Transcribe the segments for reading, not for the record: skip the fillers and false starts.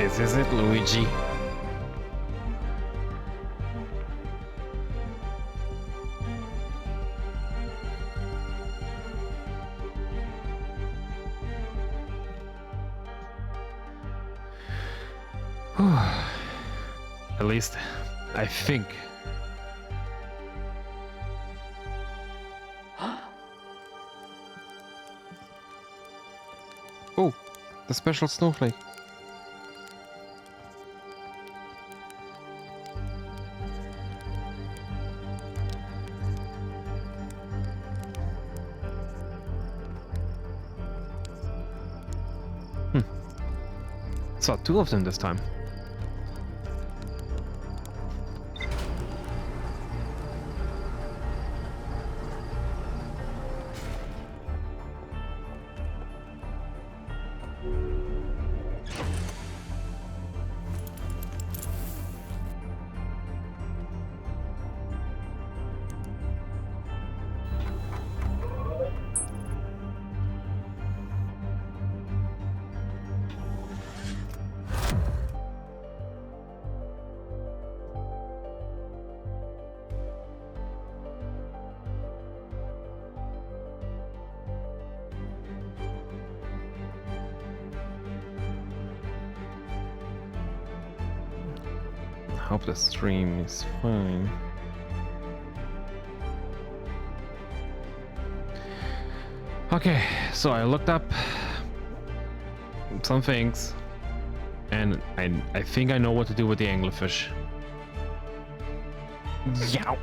This is it, Luigi. At least, I think. Oh, the special snowflake. Saw two of them this time. Hope the stream is fine. Okay, so I looked up some things, and I think I know what to do with the anglerfish. Yow.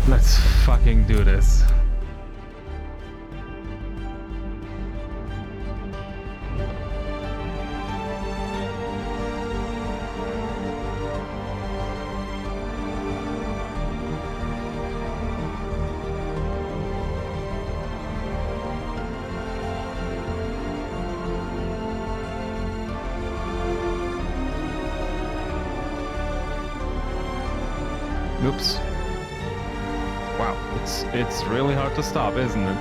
Let's fucking do this. Oops. Wow, it's really hard to stop, isn't it?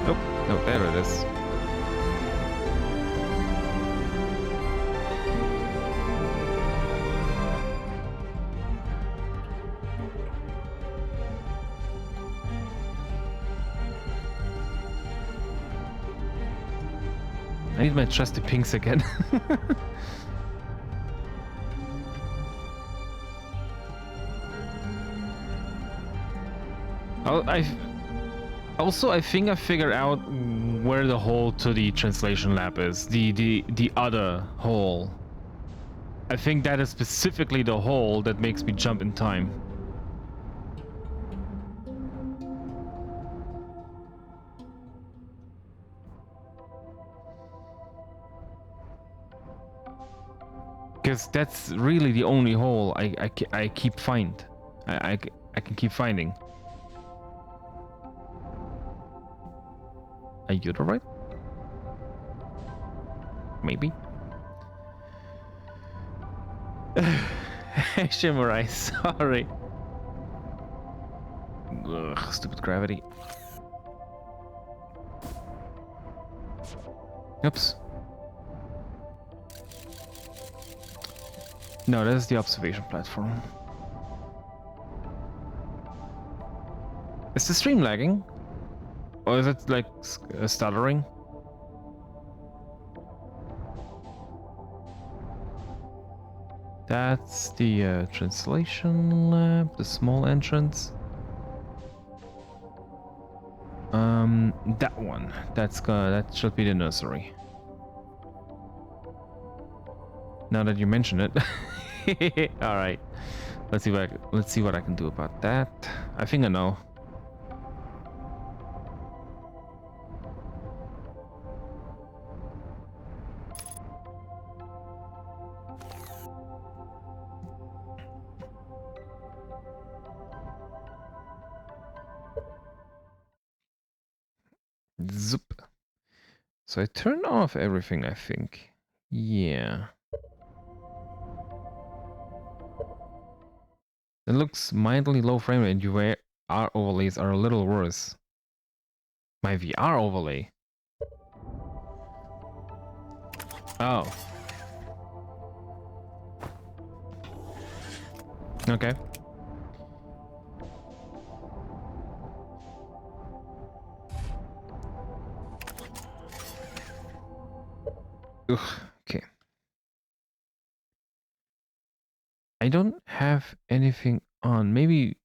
Nope. No, there it is. I need my trusty pinks again. I think I figured out where the hole to the translation lab is. The other hole. I think that is specifically the hole that makes me jump in time. Because that's really the only hole I keep I can keep finding. Are you alright? Maybe. Shimurai, sorry. Ugh, stupid gravity. Oops. No, that is the observation platform. Is the stream lagging? Or is it like stuttering? That's the translation lab, the small entrance. That one. That should be the nursery. Now that you mention it. All right. Let's see what I can do about that. I think I know. Zoop. So I turn off everything, I think. Yeah. It looks mildly low frame rate and your VR overlays are a little worse. My VR overlay? Oh. Okay. Ugh, okay. I don't have anything on. Maybe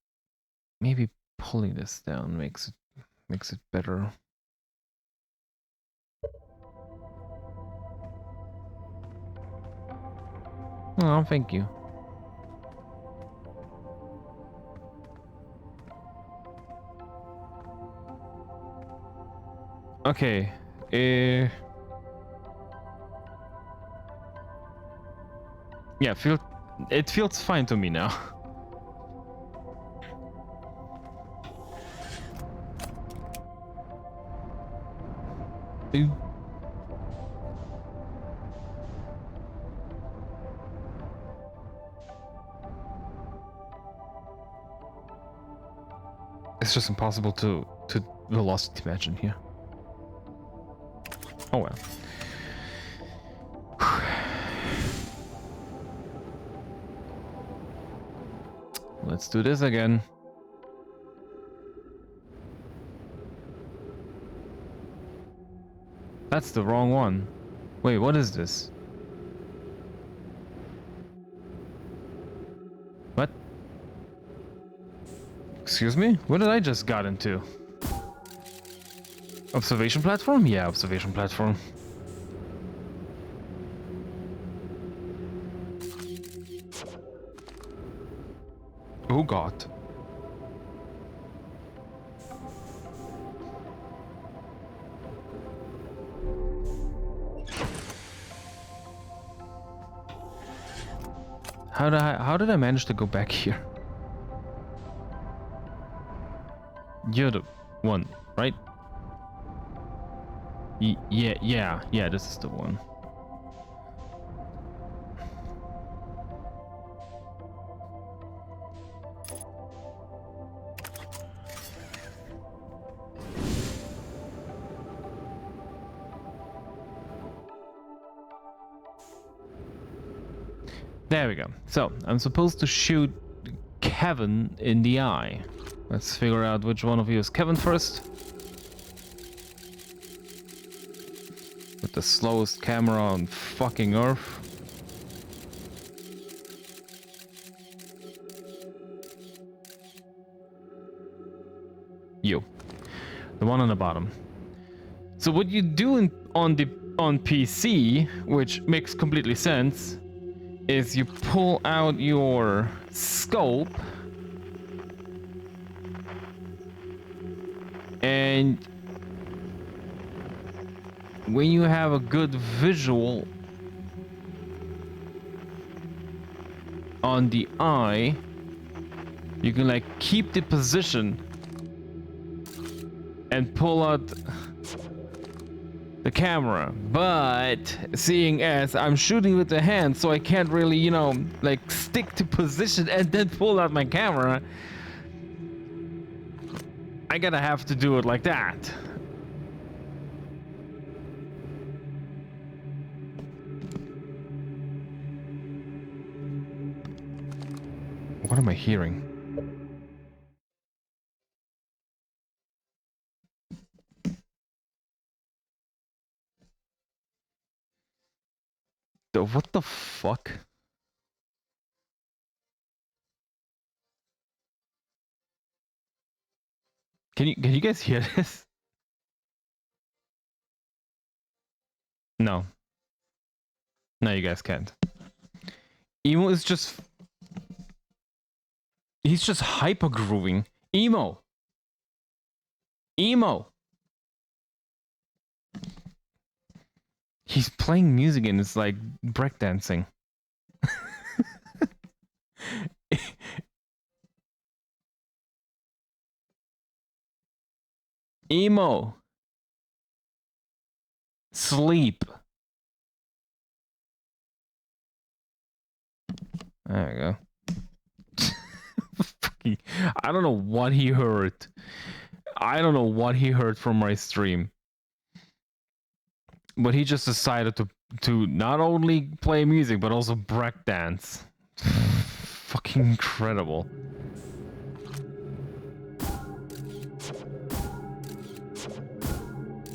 pulling this down makes it better. Oh, thank you. Okay. Yeah, it feels fine to me now. It's just impossible to velocity match in here. Oh well. Let's do this again. That's the wrong one. Wait, what is this? What? Excuse me? What did I just got into? Observation platform? Yeah, observation platform. Oh god. How did I manage to go back here? You're the one, right? Yeah, this is the one. There we go. So, I'm supposed to shoot Kevin in the eye. Let's figure out which one of you is Kevin first. With the slowest camera on fucking Earth. You. The one on the bottom. So what you do on PC, which makes completely sense, is you pull out your scope and when you have a good visual on the eye, you can like keep the position and pull out the camera. But seeing as I'm shooting with the hand, so I can't really, you know, like stick to position and then pull out my camera, I gotta have to do it like that. What am I hearing? What the fuck? Can you guys hear this? No. No, you guys can't. Emo is just... He's just hyper grooving. Emo! Emo! He's playing music and it's like breakdancing. Emo! Sleep! There we go. Fucking, I don't know what he heard. I don't know what he heard from my stream. But he just decided to not only play music, but also breakdance. Fucking incredible.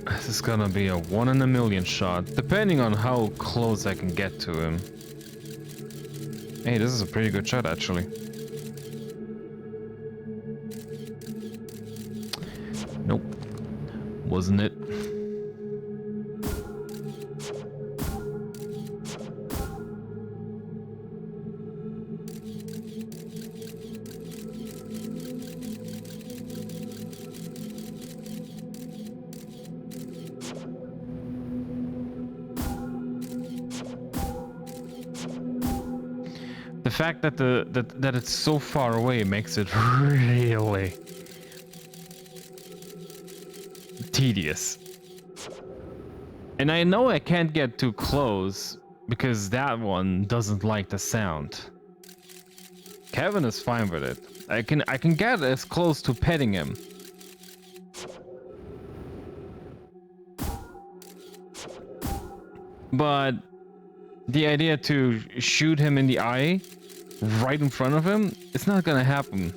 This is gonna be a 1 in a million shot, depending on how close I can get to him. Hey, this is a pretty good shot, actually. Nope. Wasn't it? The fact that that it's so far away makes it really tedious. And I know I can't get too close because that one doesn't like the sound. Kevin is fine with it. I can get as close to petting him. But the idea to shoot him in the eye right in front of him, it's not gonna happen.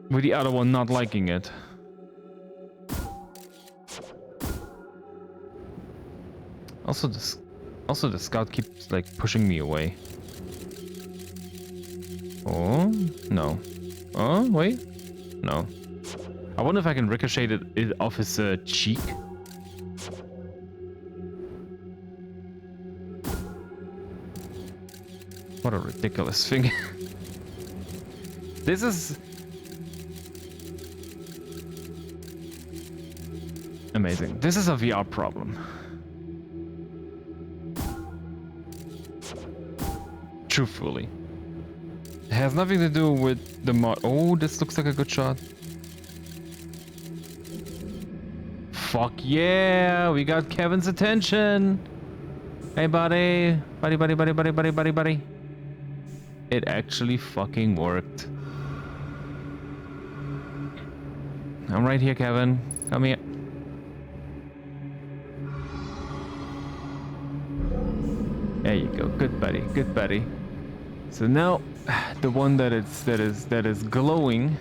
With the other one not liking it. Also the scout keeps like pushing me away. Oh, no. Oh, wait. No. I wonder if I can ricochet it off his cheek. What a ridiculous thing. This is amazing. This is a VR problem. Truthfully. It has nothing to do with the mod. Oh, this looks like a good shot. Fuck yeah, we got Kevin's attention. Hey, buddy. Buddy. It actually fucking worked. I'm right here, Kevin. Come here. There you go. Good buddy. Good buddy. So now the one that is glowing.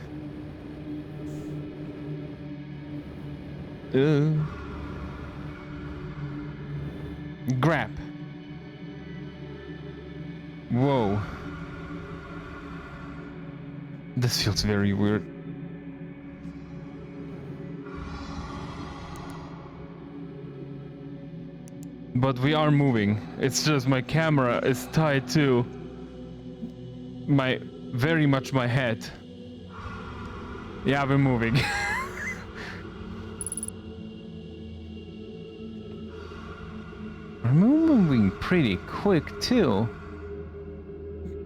Grab. Whoa. This feels very weird. But we are moving. It's just my camera is tied to very much my head. Yeah, we're moving. We're moving pretty quick too.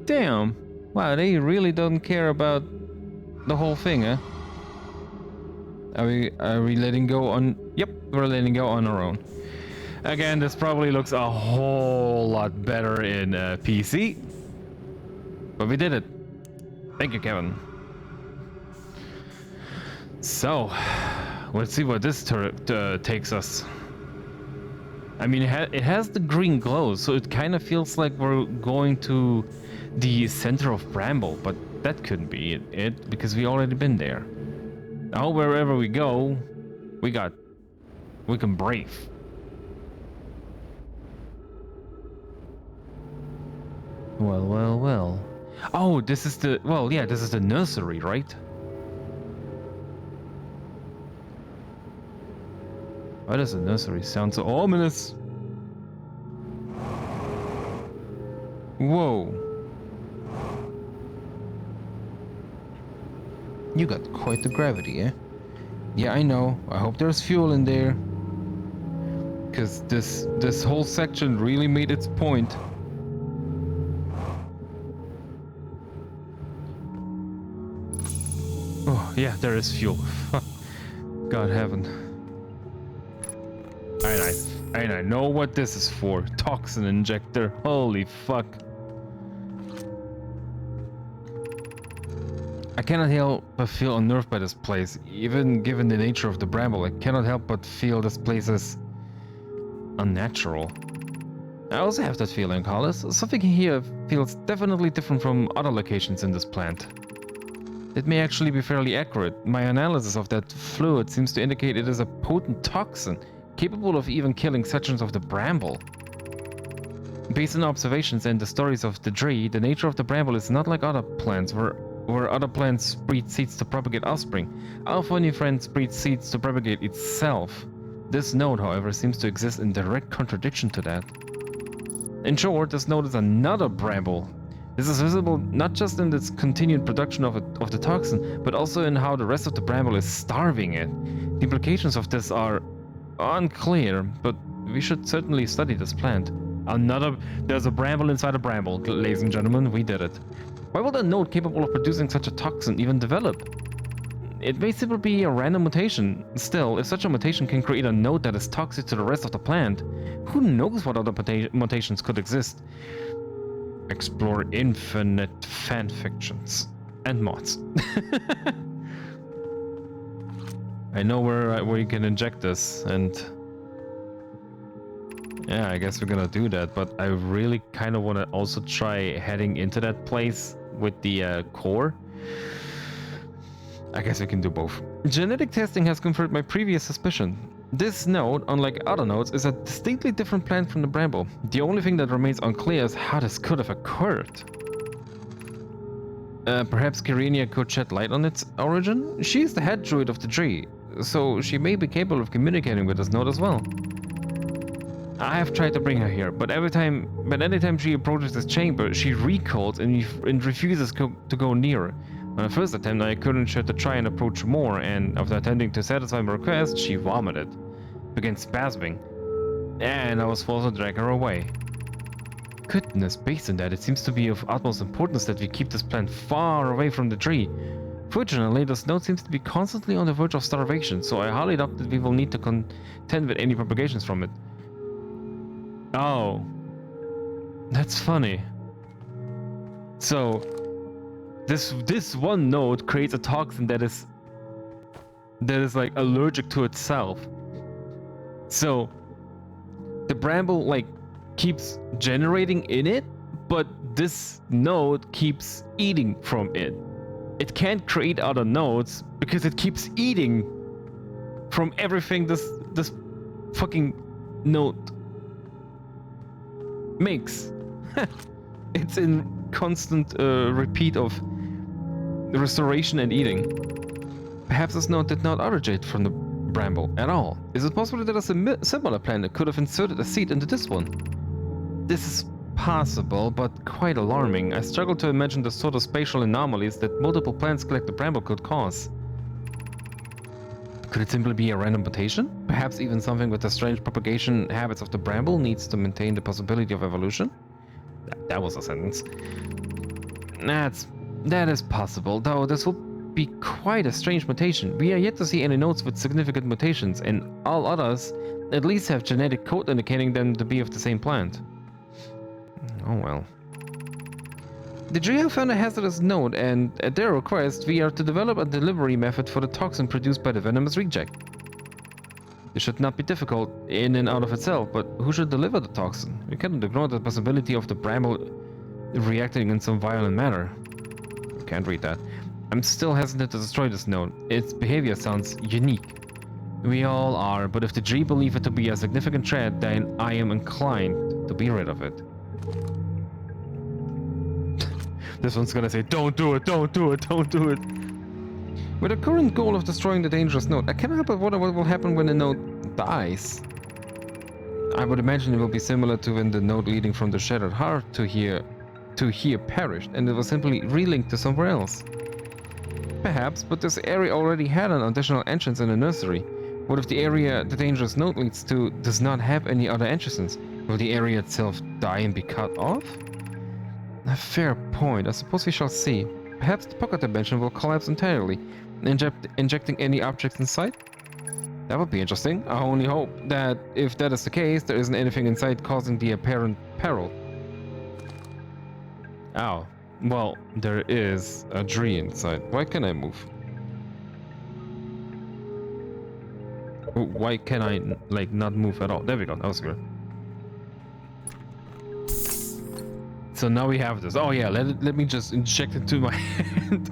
Damn. Wow, they really don't care about the whole thing, huh? Are we letting go on? Yep, we're letting go on our own. Again, this probably looks a whole lot better in PC. But we did it. Thank you, Kevin. So, let's see what this takes us. I mean, it has the green glow, so it kind of feels like we're going to the center of Bramble, but that couldn't be it because we already been there. Now, wherever we go, we can brave. Well. Oh, this is the, well, yeah, this is the nursery, right? Why does the nursery sound so ominous? Whoa. You got quite the gravity, eh? Yeah, I know. I hope there's fuel in there. Because this whole section really made its point. Oh, yeah, there is fuel. God heaven. Alright, nice. And I know what this is for. Toxin injector. Holy fuck. I cannot help but feel unnerved by this place. Even given the nature of the bramble, I cannot help but feel this place as unnatural. I also have that feeling, Hollis. Something here feels definitely different from other locations in this plant. It may actually be fairly accurate. My analysis of that fluid seems to indicate it is a potent toxin, capable of even killing sections of the bramble. Based on observations and the stories of the tree, the nature of the bramble is not like other plants, where other plants breed seeds to propagate offspring. Our funny friends breed seeds to propagate itself. This node, however, seems to exist in direct contradiction to that. In short, this node is another bramble. This is visible not just in its continued production of the toxin, but also in how the rest of the bramble is starving it. The implications of this are unclear, but we should certainly study this plant. There's a bramble inside a bramble, ladies and gentlemen, we did it. Why would a node capable of producing such a toxin even develop? It may simply be a random mutation. Still, if such a mutation can create a node that is toxic to the rest of the plant, who knows what other mutations could exist? Explore infinite fanfictions and mods. I know where you can inject this, and yeah, I guess we're gonna do that, but I really kind of want to also try heading into that place with the core. I guess we can do both. Genetic testing has confirmed my previous suspicion. This node, unlike other nodes, is a distinctly different plant from the bramble. The only thing that remains unclear is how this could have occurred. Perhaps Kyrenia could shed light on its origin? She is the head druid of the tree, so she may be capable of communicating with this node as well. I have tried to bring her here, but anytime she approaches this chamber, she recoils and refuses to go near. On the first attempt, I encouraged her to try and approach more, and after attempting to satisfy my request, she vomited, began spasming, and I was forced to drag her away. Goodness, based on that, it seems to be of utmost importance that we keep this plant far away from the tree. Fortunately, this node seems to be constantly on the verge of starvation, so I highly doubt that we will need to contend with any propagations from it. Oh, that's funny. So, this one node creates a toxin that is like allergic to itself. So, the bramble like keeps generating in it, but this node keeps eating from it. It can't create other nodes because it keeps eating from everything this fucking node makes. It's in constant repeat of restoration and eating. Perhaps this node did not originate from the bramble at all. Is it possible that a similar planet could have inserted a seed into this one? This is possible, but quite alarming. I struggle to imagine the sort of spatial anomalies that multiple planets collected bramble could cause. Could it simply be a random mutation? Perhaps even something with the strange propagation habits of the bramble needs to maintain the possibility of evolution? That was a sentence. That is possible, though this will be quite a strange mutation. We are yet to see any nodes with significant mutations, and all others at least have genetic code indicating them to be of the same plant. Oh well. The Trio found a hazardous node, and at their request, we are to develop a delivery method for the toxin produced by the venomous reject. This should not be difficult in and out of itself, but who should deliver the toxin? We cannot ignore the possibility of the bramble reacting in some violent manner. Can't read that. I'm still hesitant to destroy this node. Its behavior sounds unique. We all are, but if the G believe it to be a significant threat, then I am inclined to be rid of it. This one's gonna say, don't do it, don't do it, don't do it. With the current goal of destroying the dangerous node, I cannot help but wonder what will happen when the node dies. I would imagine it will be similar to when the node leading from the Shattered Heart to here perished, and it was simply relinked to somewhere else. Perhaps, but this area already had an additional entrance in the nursery. What if the area the dangerous node leads to does not have any other entrances? Will the area itself die and be cut off? A fair point. I suppose we shall see. Perhaps the pocket dimension will collapse entirely, injecting any objects inside? That would be interesting. I only hope that if that is the case, there isn't anything inside causing the apparent peril. Oh, well, there is a tree inside. Why can I move? Why can I, like, not move at all? There we go. That was good. So now we have this. Oh yeah, let me just inject it to my hand.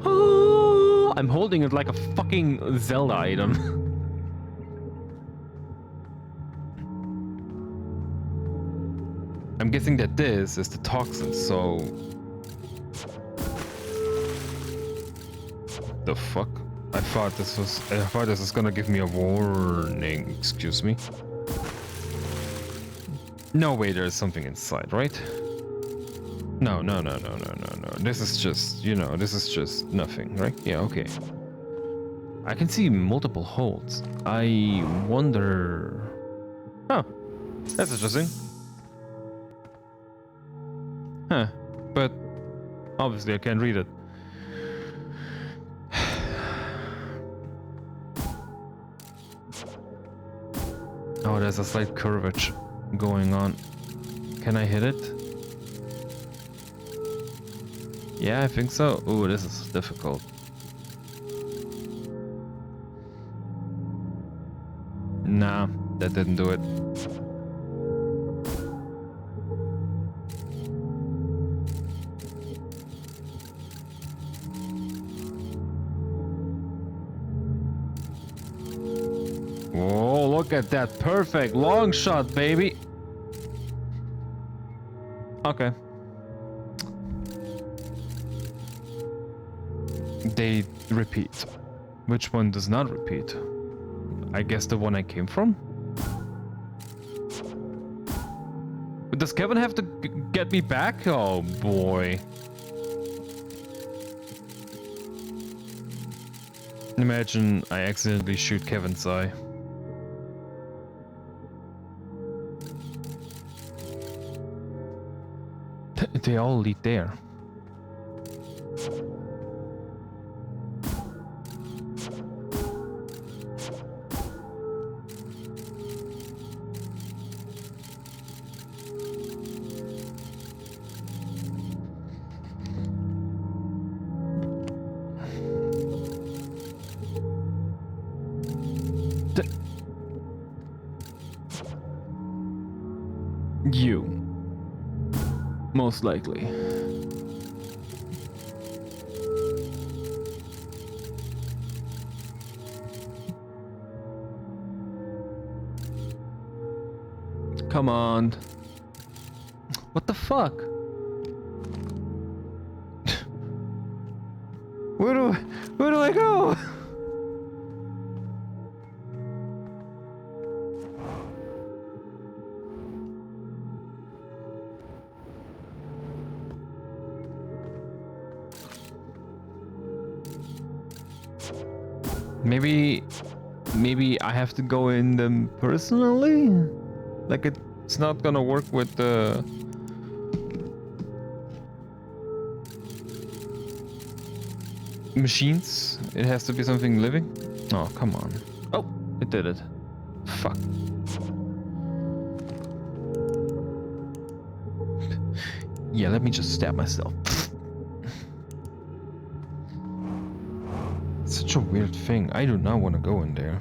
Oh, I'm holding it like a fucking Zelda item. I'm guessing that this is the toxin, so... The fuck? I thought this was gonna give me a warning. Excuse me. No way, there's something inside, right? No. This is just, you know, this is just nothing, right? Yeah, okay. I can see multiple holes. I wonder... Huh. That's interesting. Huh. But obviously I can't read it. Oh, there's a slight curvature going on. Can I hit it? Yeah, I think so. Ooh, this is difficult. Nah, that didn't do it. Oh, look at that. Perfect. Long shot, baby. Okay. They repeat. Which one does not repeat? I guess the one I came from? But does Kevin have to get me back? Oh boy. Imagine I accidentally shoot Kevin's eye. They all lead there. You. Most likely. Come on. What the fuck? Where do I go? Maybe I have to go in them personally? Like it's not gonna work with the... machines? It has to be something living? Oh, come on. Oh, it did it. Fuck. Yeah, let me just stab myself. Such a weird thing. I do not want to go in there.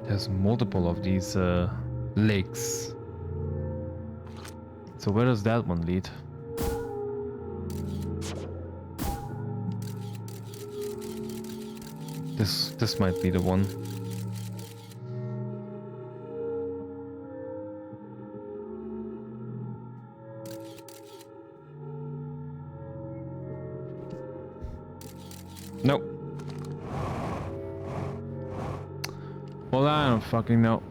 There's multiple of these lakes. So where does that one lead? This might be the one. Nope. Well, I don't fucking know.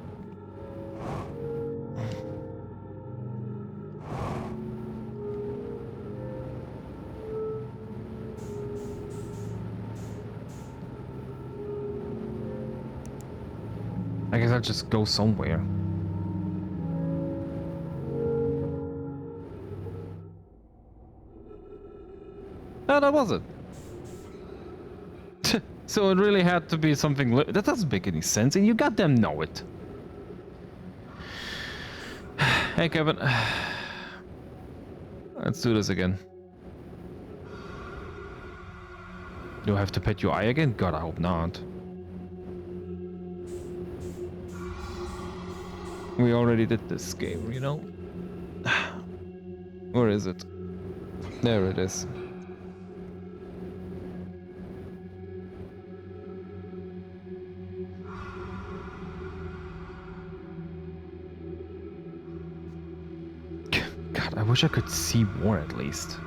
I guess I'll just go somewhere. No, that wasn't. So it really had to be something that doesn't make any sense, and you goddamn know it. Hey, Kevin. Let's do this again. Do I have to pet your eye again? God, I hope not. We already did this game, you know? Where is it? There it is. God, I wish I could see more at least.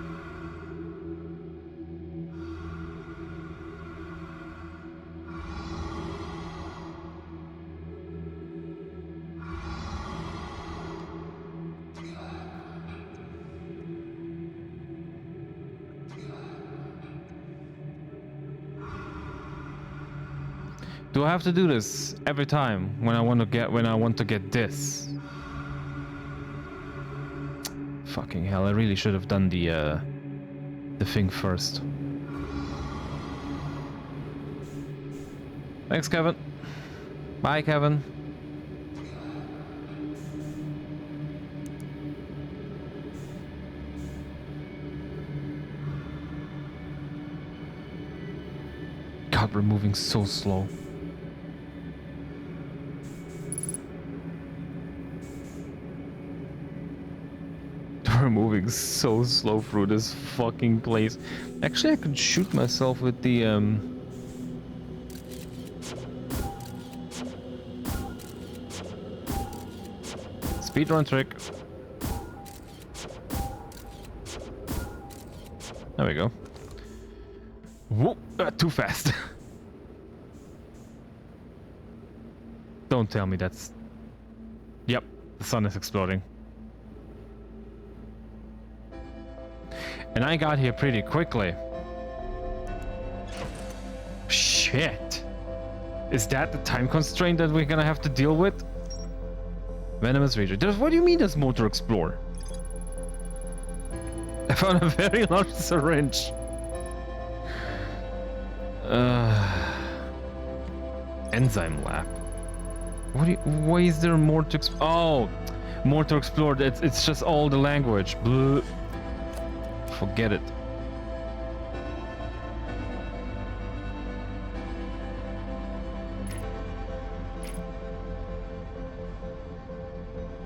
Do I have to do this every time when I want to get this? Fucking hell, I really should have done the thing first. Thanks, Kevin. Bye, Kevin. God, we're moving so slow. We're moving so slow through this fucking place. Actually, I could shoot myself with the speedrun trick. There we go. Whoop! Too fast. Don't tell me that's... Yep, the sun is exploding. And I got here pretty quickly. Shit. Is that the time constraint that we're gonna have to deal with? Venomous region. What do you mean there's more to explore? I found a very large syringe. Enzyme lab. Why is there more to explore? Oh, more to explore. It's just all the language. Bleh. Forget it.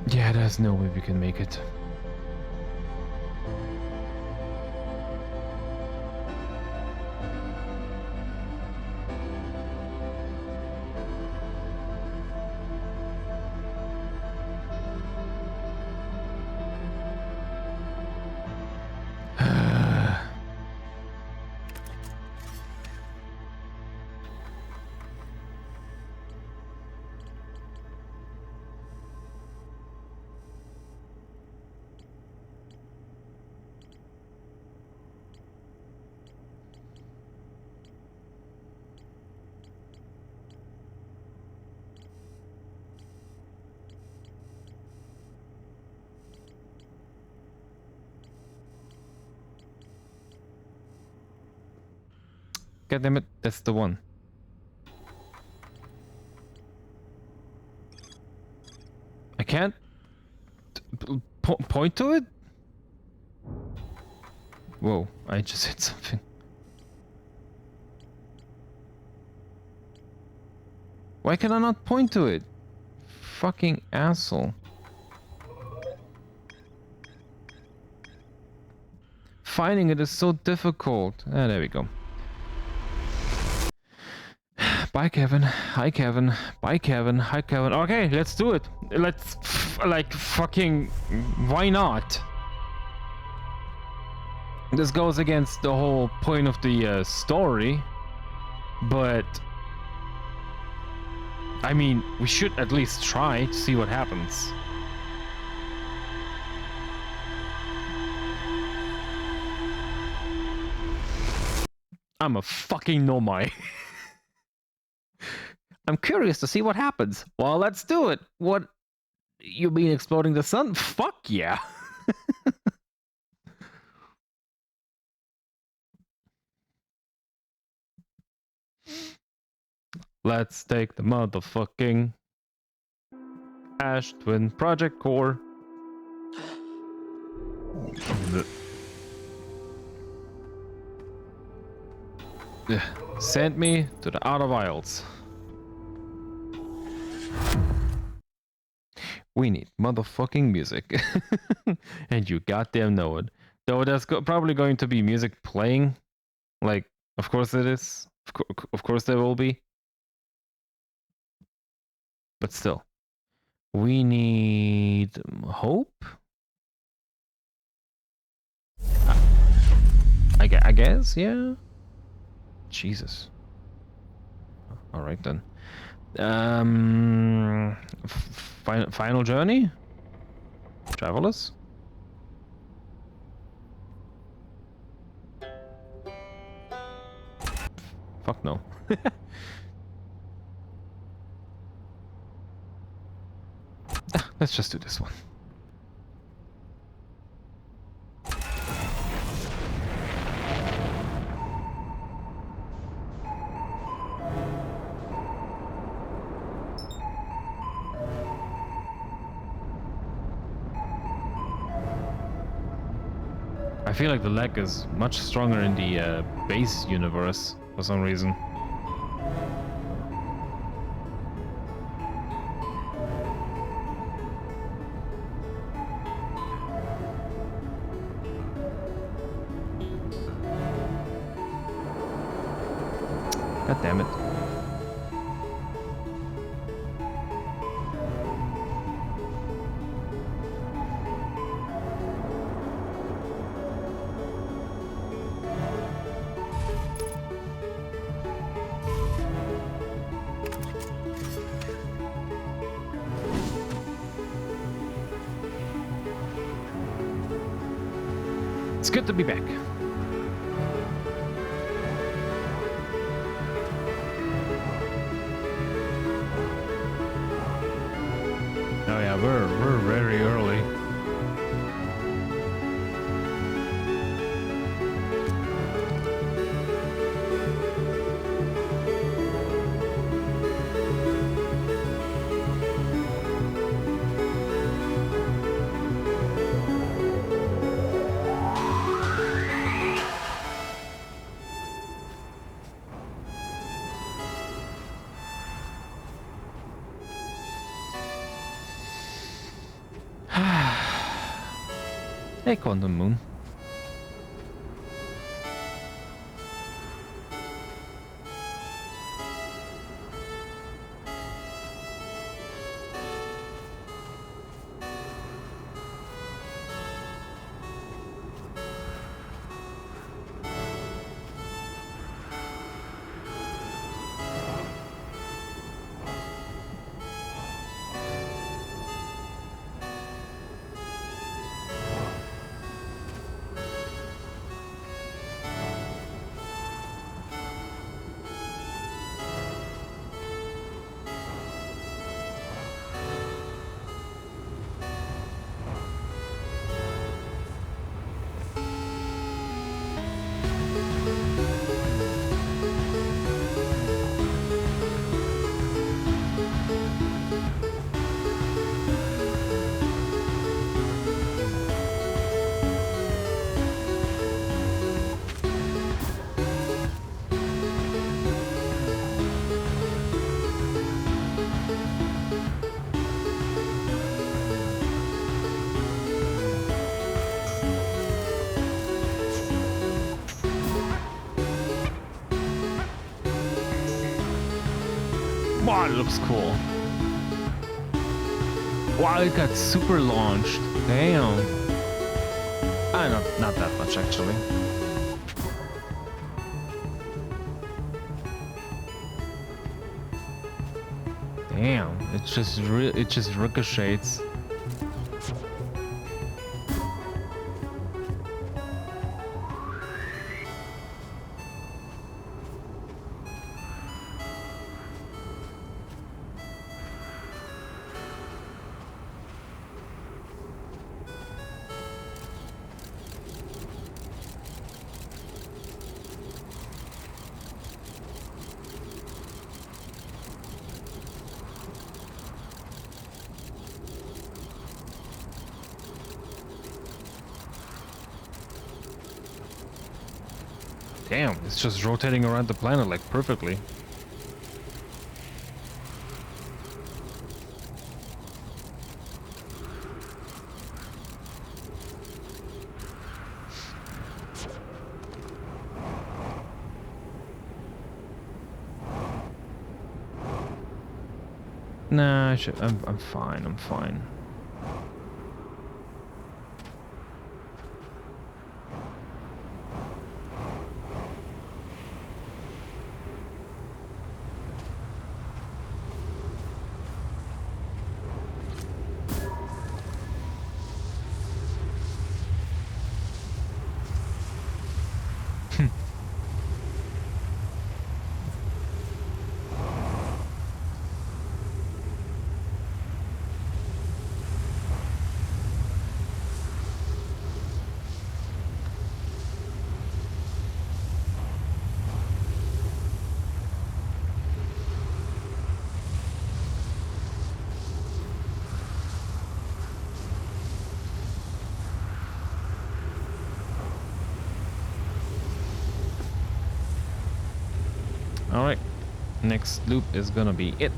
Yeah, there's no way we can make it. God damn it, that's the one. I can't point to it? Whoa, I just hit something. Why can I not point to it? Fucking asshole. Finding it is so difficult. Ah, there we go. Bye, Kevin. Hi, Kevin. Bye, Kevin. Hi, Kevin. Okay, let's do it. Let's, like, fucking... Why not? This goes against the whole point of the story, but... I mean, we should at least try to see what happens. I'm a fucking nomai. I'm curious to see what happens. Well, let's do it. What? You mean exploding the sun? Fuck yeah. Let's take the motherfucking Ash Twin Project Core. Send me to the Outer Wilds. We need motherfucking music. And you goddamn know it. Though there's probably going to be music playing. Like, of course it is. Of course there will be. But still. We need hope? I guess, yeah. Jesus. Alright then. Final journey? Travelers? Fuck no. Let's just do this one. I feel like the lag is much stronger in the base universe for some reason. God damn it. It's good to be back. Oh yeah, we're very early. Hey, Quantum Moon. Wow, it looks cool. Wow, it got super launched. Damn. Not that much actually. Damn, it just ricochets. Damn, it's just rotating around the planet like perfectly. Nah, I'm fine. I'm fine. All right, next loop is gonna be it.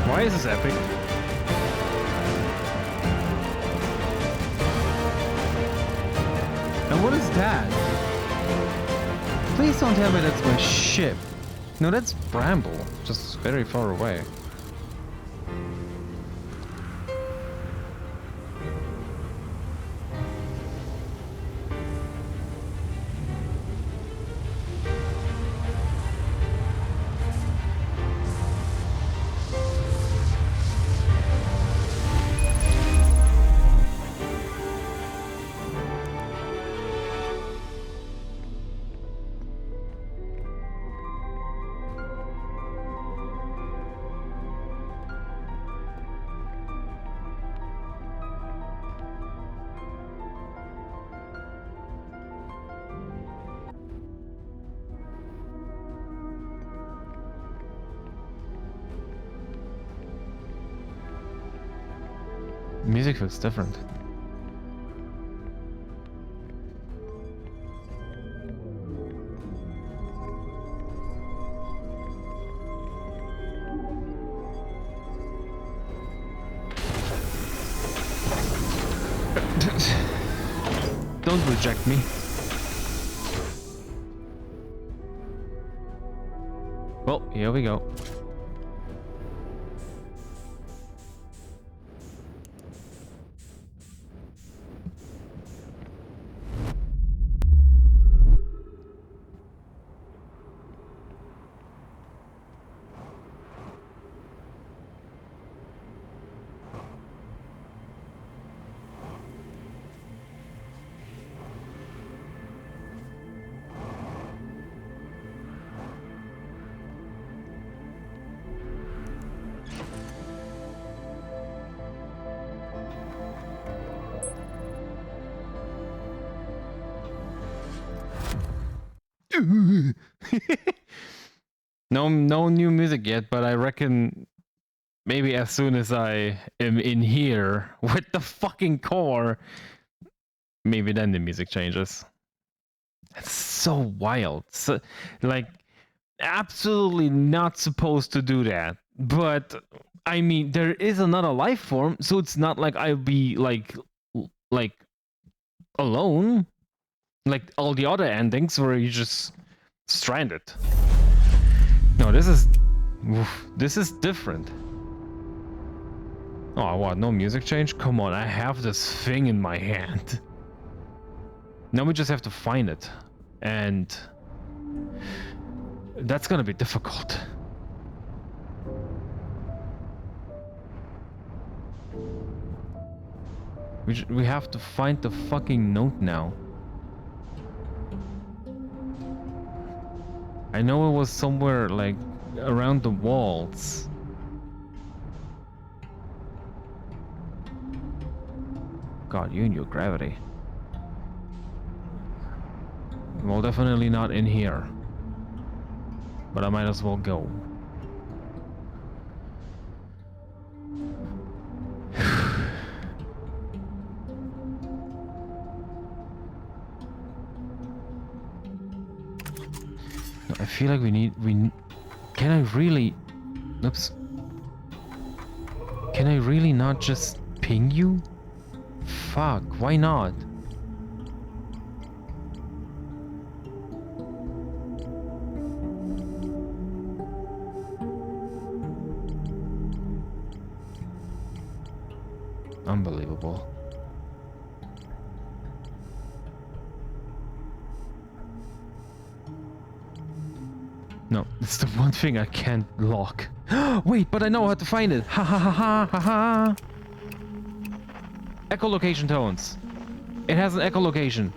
Why is this epic? And what is that? Please don't tell me that's my ship. No, that's Bramble, just very far away. Music feels different. Don't reject me. Well, here we go. No new music yet, but I reckon maybe as soon as I am in here with the fucking core, maybe then the music changes. It's so wild. So, like, absolutely not supposed to do that. But I mean, there is another life form, so it's not like I'll be like alone, like all the other endings where you just stranded. No, this is different. Oh, what? No music change? Come on, I have this thing in my hand. Now we just have to find it, and that's gonna be difficult. We have to find the fucking note now. I know it was somewhere like around the walls. God, you and your gravity. Well, definitely not in here. But I might as well go. I feel like can I really... Oops. Can I really not just ping you? Fuck, why not? Unbelievable. No, it's the one thing I can't lock. Wait, but I know how to find it. Ha ha ha ha ha ha. Echolocation tones. It has an echolocation.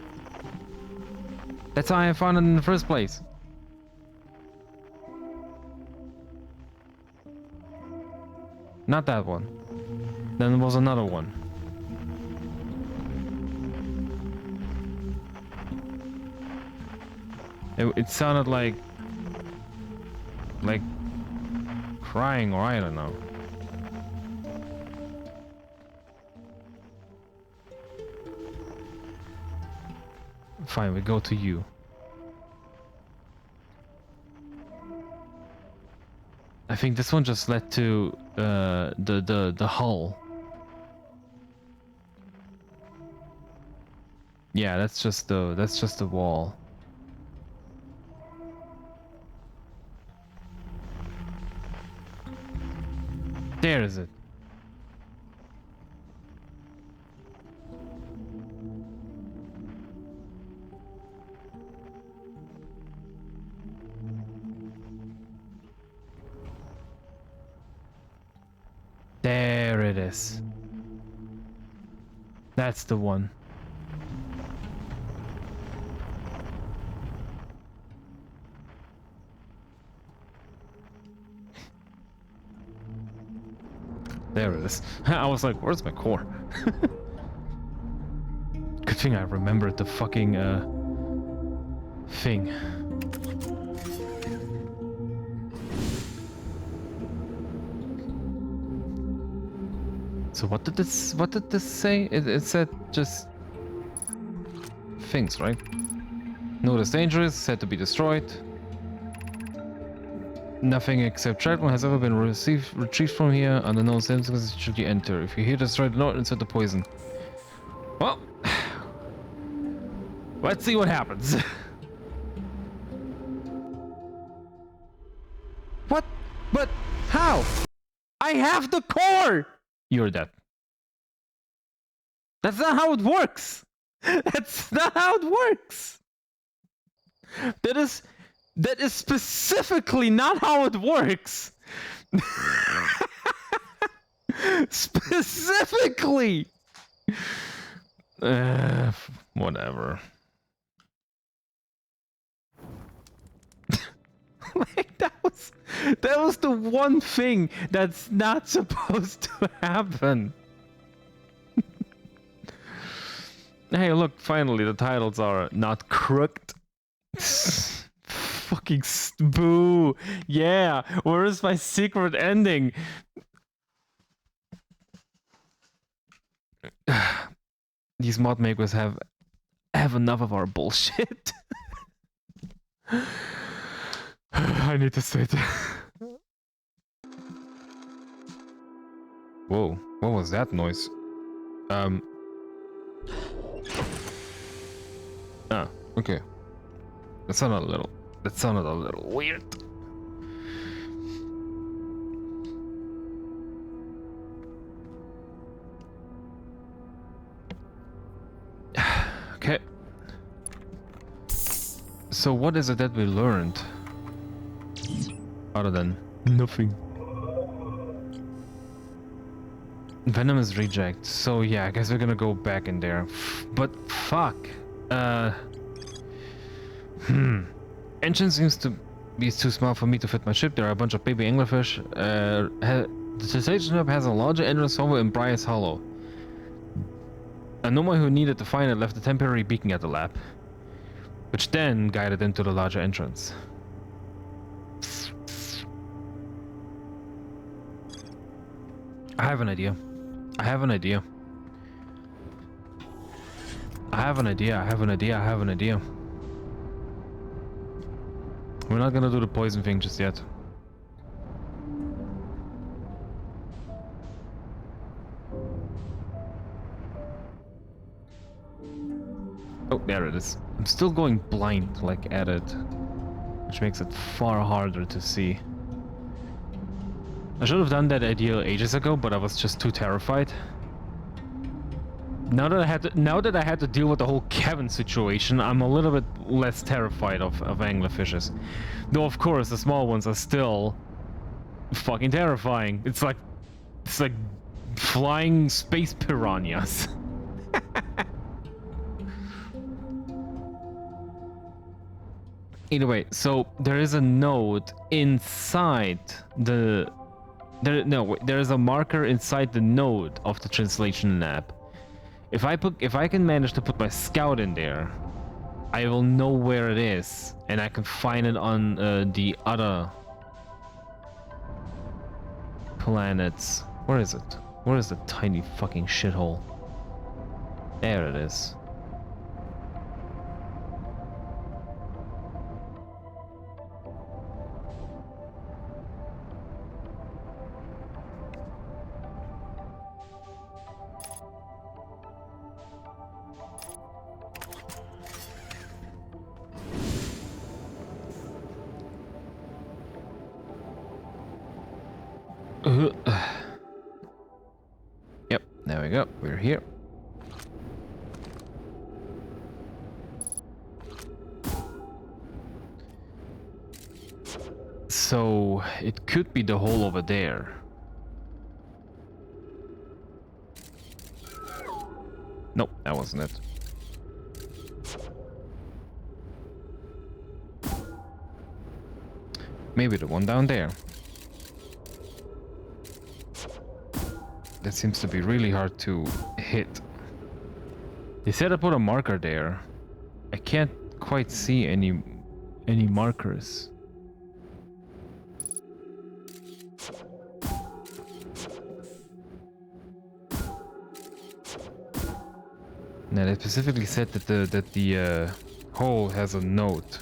That's how I found it in the first place. Not that one. Then there was another one. It sounded like crying, or I don't know. Fine, we go to you. I think this one just led to the hull. Yeah, that's just the wall. There is it. There it is. That's the one. There it is. I was like, where's my core? Good thing I remembered the fucking thing. So what did this say? It said just things, right? Node is dangerous, said to be destroyed. Nothing except Triton has ever been retrieved from here. Under no circumstances should you enter. If you hear destroy the node, insert the poison. Well, let's see what happens. What? But how? I have the core! You're dead. That's not how it works! That's not how it works! That is specifically not how it works! Specifically! Whatever. Like, that was the one thing that's not supposed to happen. Hey, look, finally the titles are not crooked. fucking boo. Yeah, where is my secret ending? These mod makers have enough of our bullshit. I need to sit. Whoa, what was that noise? Ah, okay. That sounded a little weird. Okay. So what is it that we learned? Other than nothing. Venomous reject. So yeah, I guess we're gonna go back in there. But fuck. Engine seems to be too small for me to fit my ship. There are a bunch of baby anglerfish. The station ship has a larger entrance over in Briar's Hollow. A nomad who needed to find it left a temporary beacon at the lab, which then guided into the larger entrance. I have an idea. I have an idea. I have an idea. I have an idea. I have an idea. We're not gonna do the poison thing just yet. Oh, there it is. I'm still going blind, like, at it, which makes it far harder to see. I should have done that idea ages ago, but I was just too terrified. Now that I had to deal with the whole Kevin situation, I'm a little bit less terrified of anglerfishes. Though of course the small ones are still fucking terrifying. It's like flying space piranhas. Either way, so there is a node inside the there is a marker inside the node of the translation lab. If I can manage to put my scout in there, I will know where it is, and I can find it on the other planets. Where is it? Where is the tiny fucking shithole? There it is. Yep, there we go. We're here. So it could be the hole over there. Nope, that wasn't it. Maybe the one down there. That seems to be really hard to hit. They said I put a marker there. I can't quite see any markers. Now they specifically said that the hole has a note.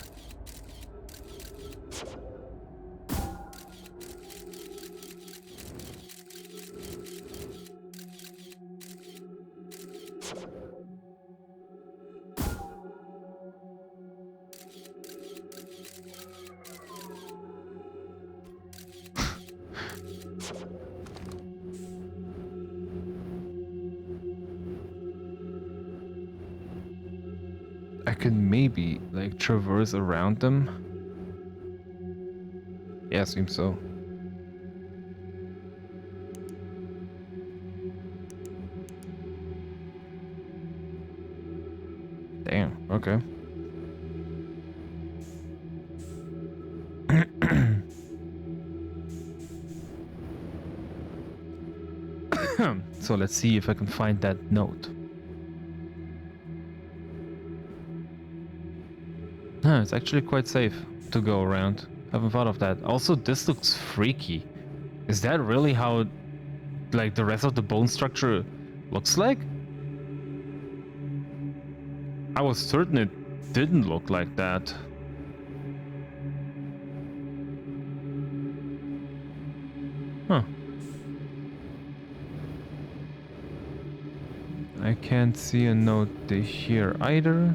I could maybe like traverse around them. Yeah, seems so. Damn, okay. So let's see if I can find that note. No, it's actually quite safe. to go around. Haven't thought of that. Also, this looks freaky. Is that really how, like, the rest of the bone structure looks like? I was certain it didn't look like that. Huh. I can't see a note here either.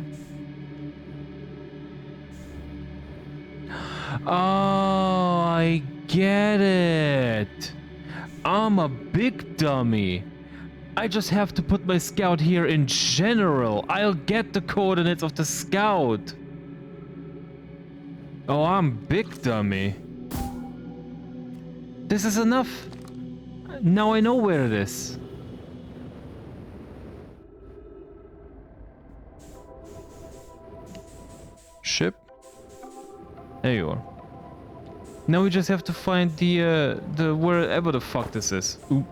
Oh, I get it. I'm a big dummy. I just have to put my scout here in general. I'll get the coordinates of the scout. Oh, I'm big dummy. This is enough. Now I know where it is. Ship. There you are. Now we just have to find the wherever the fuck this is. Ooh.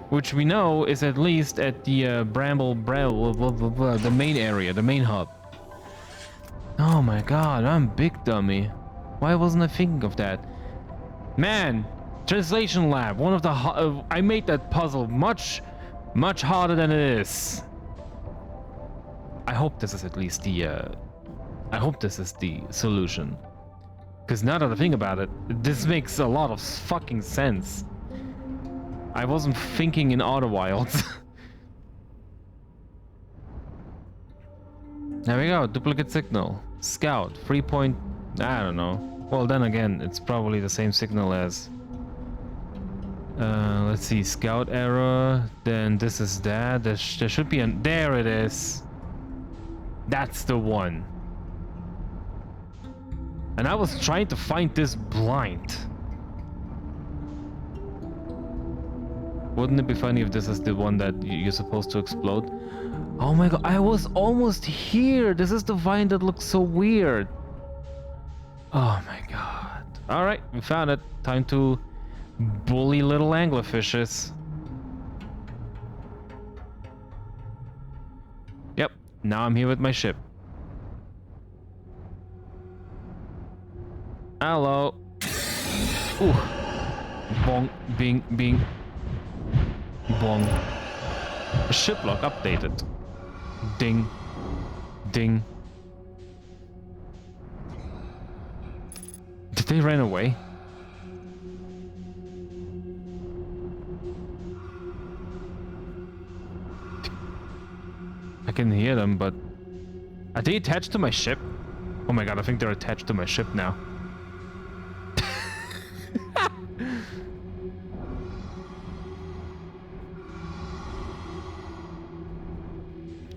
Which we know is at least at the the main area, the main hub. Oh my god, I'm big dummy. Why wasn't I thinking of that? Man, translation lab. One of the I made that puzzle much harder than it is. I hope this is at least the I hope this is the solution. Because now that I think about it, this makes a lot of fucking sense. I wasn't thinking in Outer Wilds. There we go, duplicate signal. Scout, 3 point... I don't know. Well, then again, it's probably the same signal as... let's see, scout error. Then this is that. There should be an... There it is. That's the one. And I was trying to find this blind. Wouldn't it be funny if this is the one that you're supposed to explode? Oh my god, I was almost here. This is the vine that looks so weird. Oh my god. Alright, we found it. Time to bully little anglerfishes. Yep, now I'm here with my ship. Hello. Ooh. Bong, bing, bing. Bong. Ship log updated. Ding. Ding. Did they run away? I can hear them, but... Are they attached to my ship? Oh my god, I think they're attached to my ship now.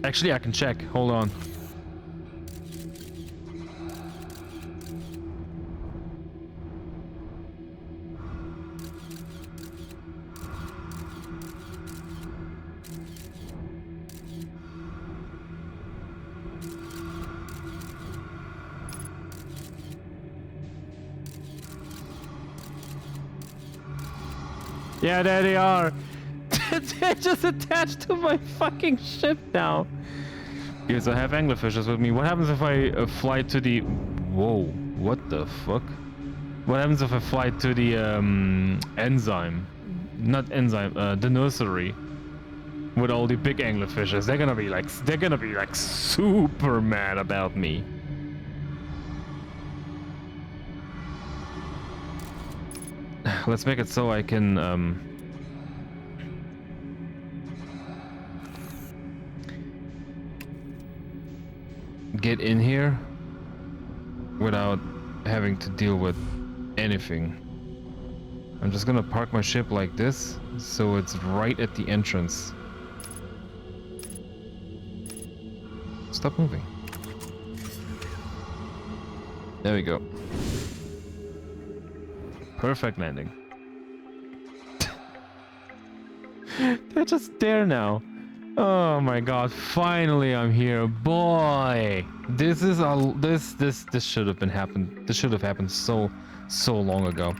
Actually, I can check. Hold on. Yeah, there they are. They're just attached to my fucking ship now. Yes, I have anglerfishes with me. What happens if I fly to the... Whoa, what the fuck? What happens if I fly to the enzyme? Not enzyme, the nursery. With all the big anglerfishes. They're gonna be like super mad about me. Let's make it so I can get in here without having to deal with anything. I'm just gonna park my ship like this, so it's right at the entrance. Stop moving. There we go. Perfect landing. They're just there now. Oh my god, finally I'm here. Boy, this is a this should have happened. This should have happened so long ago.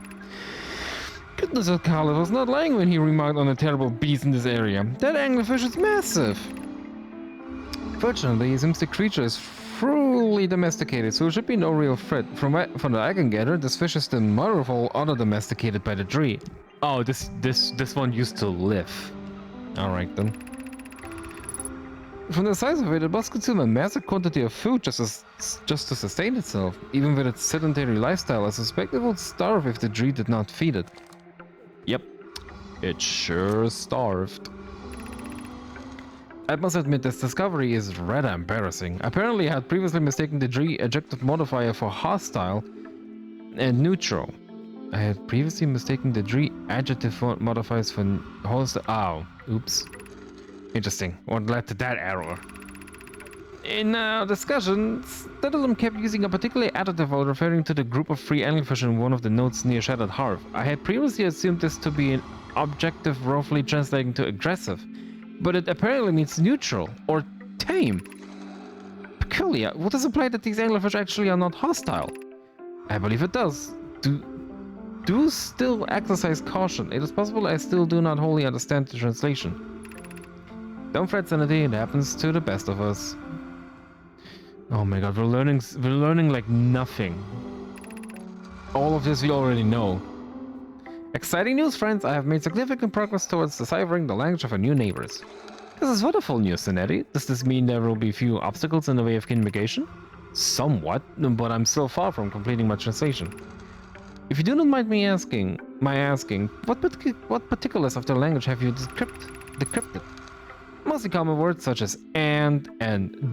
Goodness, Carlos was not lying when he remarked on the terrible beast in this area. That anglerfish is massive. Fortunately, it seems the creature is cruelly domesticated, so it should be no real threat. From what I can gather, this fish is the mother of all other domesticated by the tree. Oh, this one used to live. Alright then. From the size of it, it must consume a massive quantity of food just to sustain itself. Even with its sedentary lifestyle, I suspect it would starve if the tree did not feed it. Yep, it sure starved. I must admit this discovery is rather embarrassing. Apparently I had previously mistaken the tree adjective modifier for hostile and neutral. I had previously mistaken the tree adjective modifiers for hostile. Oh, oops. Interesting. What led to that error? In discussions, Dedalum kept using a particular adjective while referring to the group of free anglerfish in one of the notes near Shattered Hearth. I had previously assumed this to be an objective roughly translating to aggressive, but it apparently means neutral or tame. Peculiar. Would this imply that these anglerfish actually are not hostile? I believe it does. Do still exercise caution. It is possible I still do not wholly understand the translation. Don't fret, Sanity. It happens to the best of us. Oh my god, we're learning like nothing. All of this we already know. Exciting news, friends! I have made significant progress towards deciphering the language of our new neighbors. This is wonderful news, Sanity. Does this mean there will be few obstacles in the way of communication? Somewhat, but I'm still far from completing my translation. If you do not mind me asking, what particulars of their language have you decrypted? Mostly common words such as and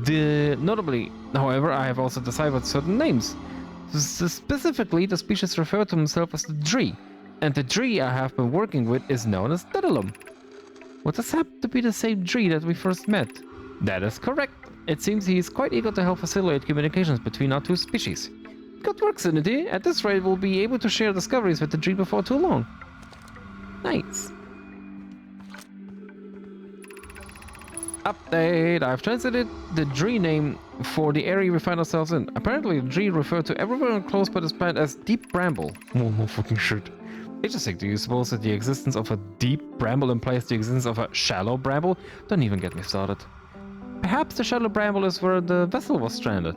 the. Notably, however, I have also deciphered certain names. Specifically, the species refer to himself as the tree, and the tree I have been working with is known as Dedalum. Would this happen to be the same tree that we first met? That is correct. It seems he is quite eager to help facilitate communications between our two species. Good work, Sanity. At this rate, we'll be able to share discoveries with the tree before too long. Nice. Update! I've translated the tree name for the area we find ourselves in. Apparently, the tree referred to everyone close by this plant as deep bramble. Oh, no fucking shit. Interesting. Do you suppose that the existence of a deep bramble implies the existence of a shallow bramble? Don't even get me started. Perhaps the shallow bramble is where the vessel was stranded.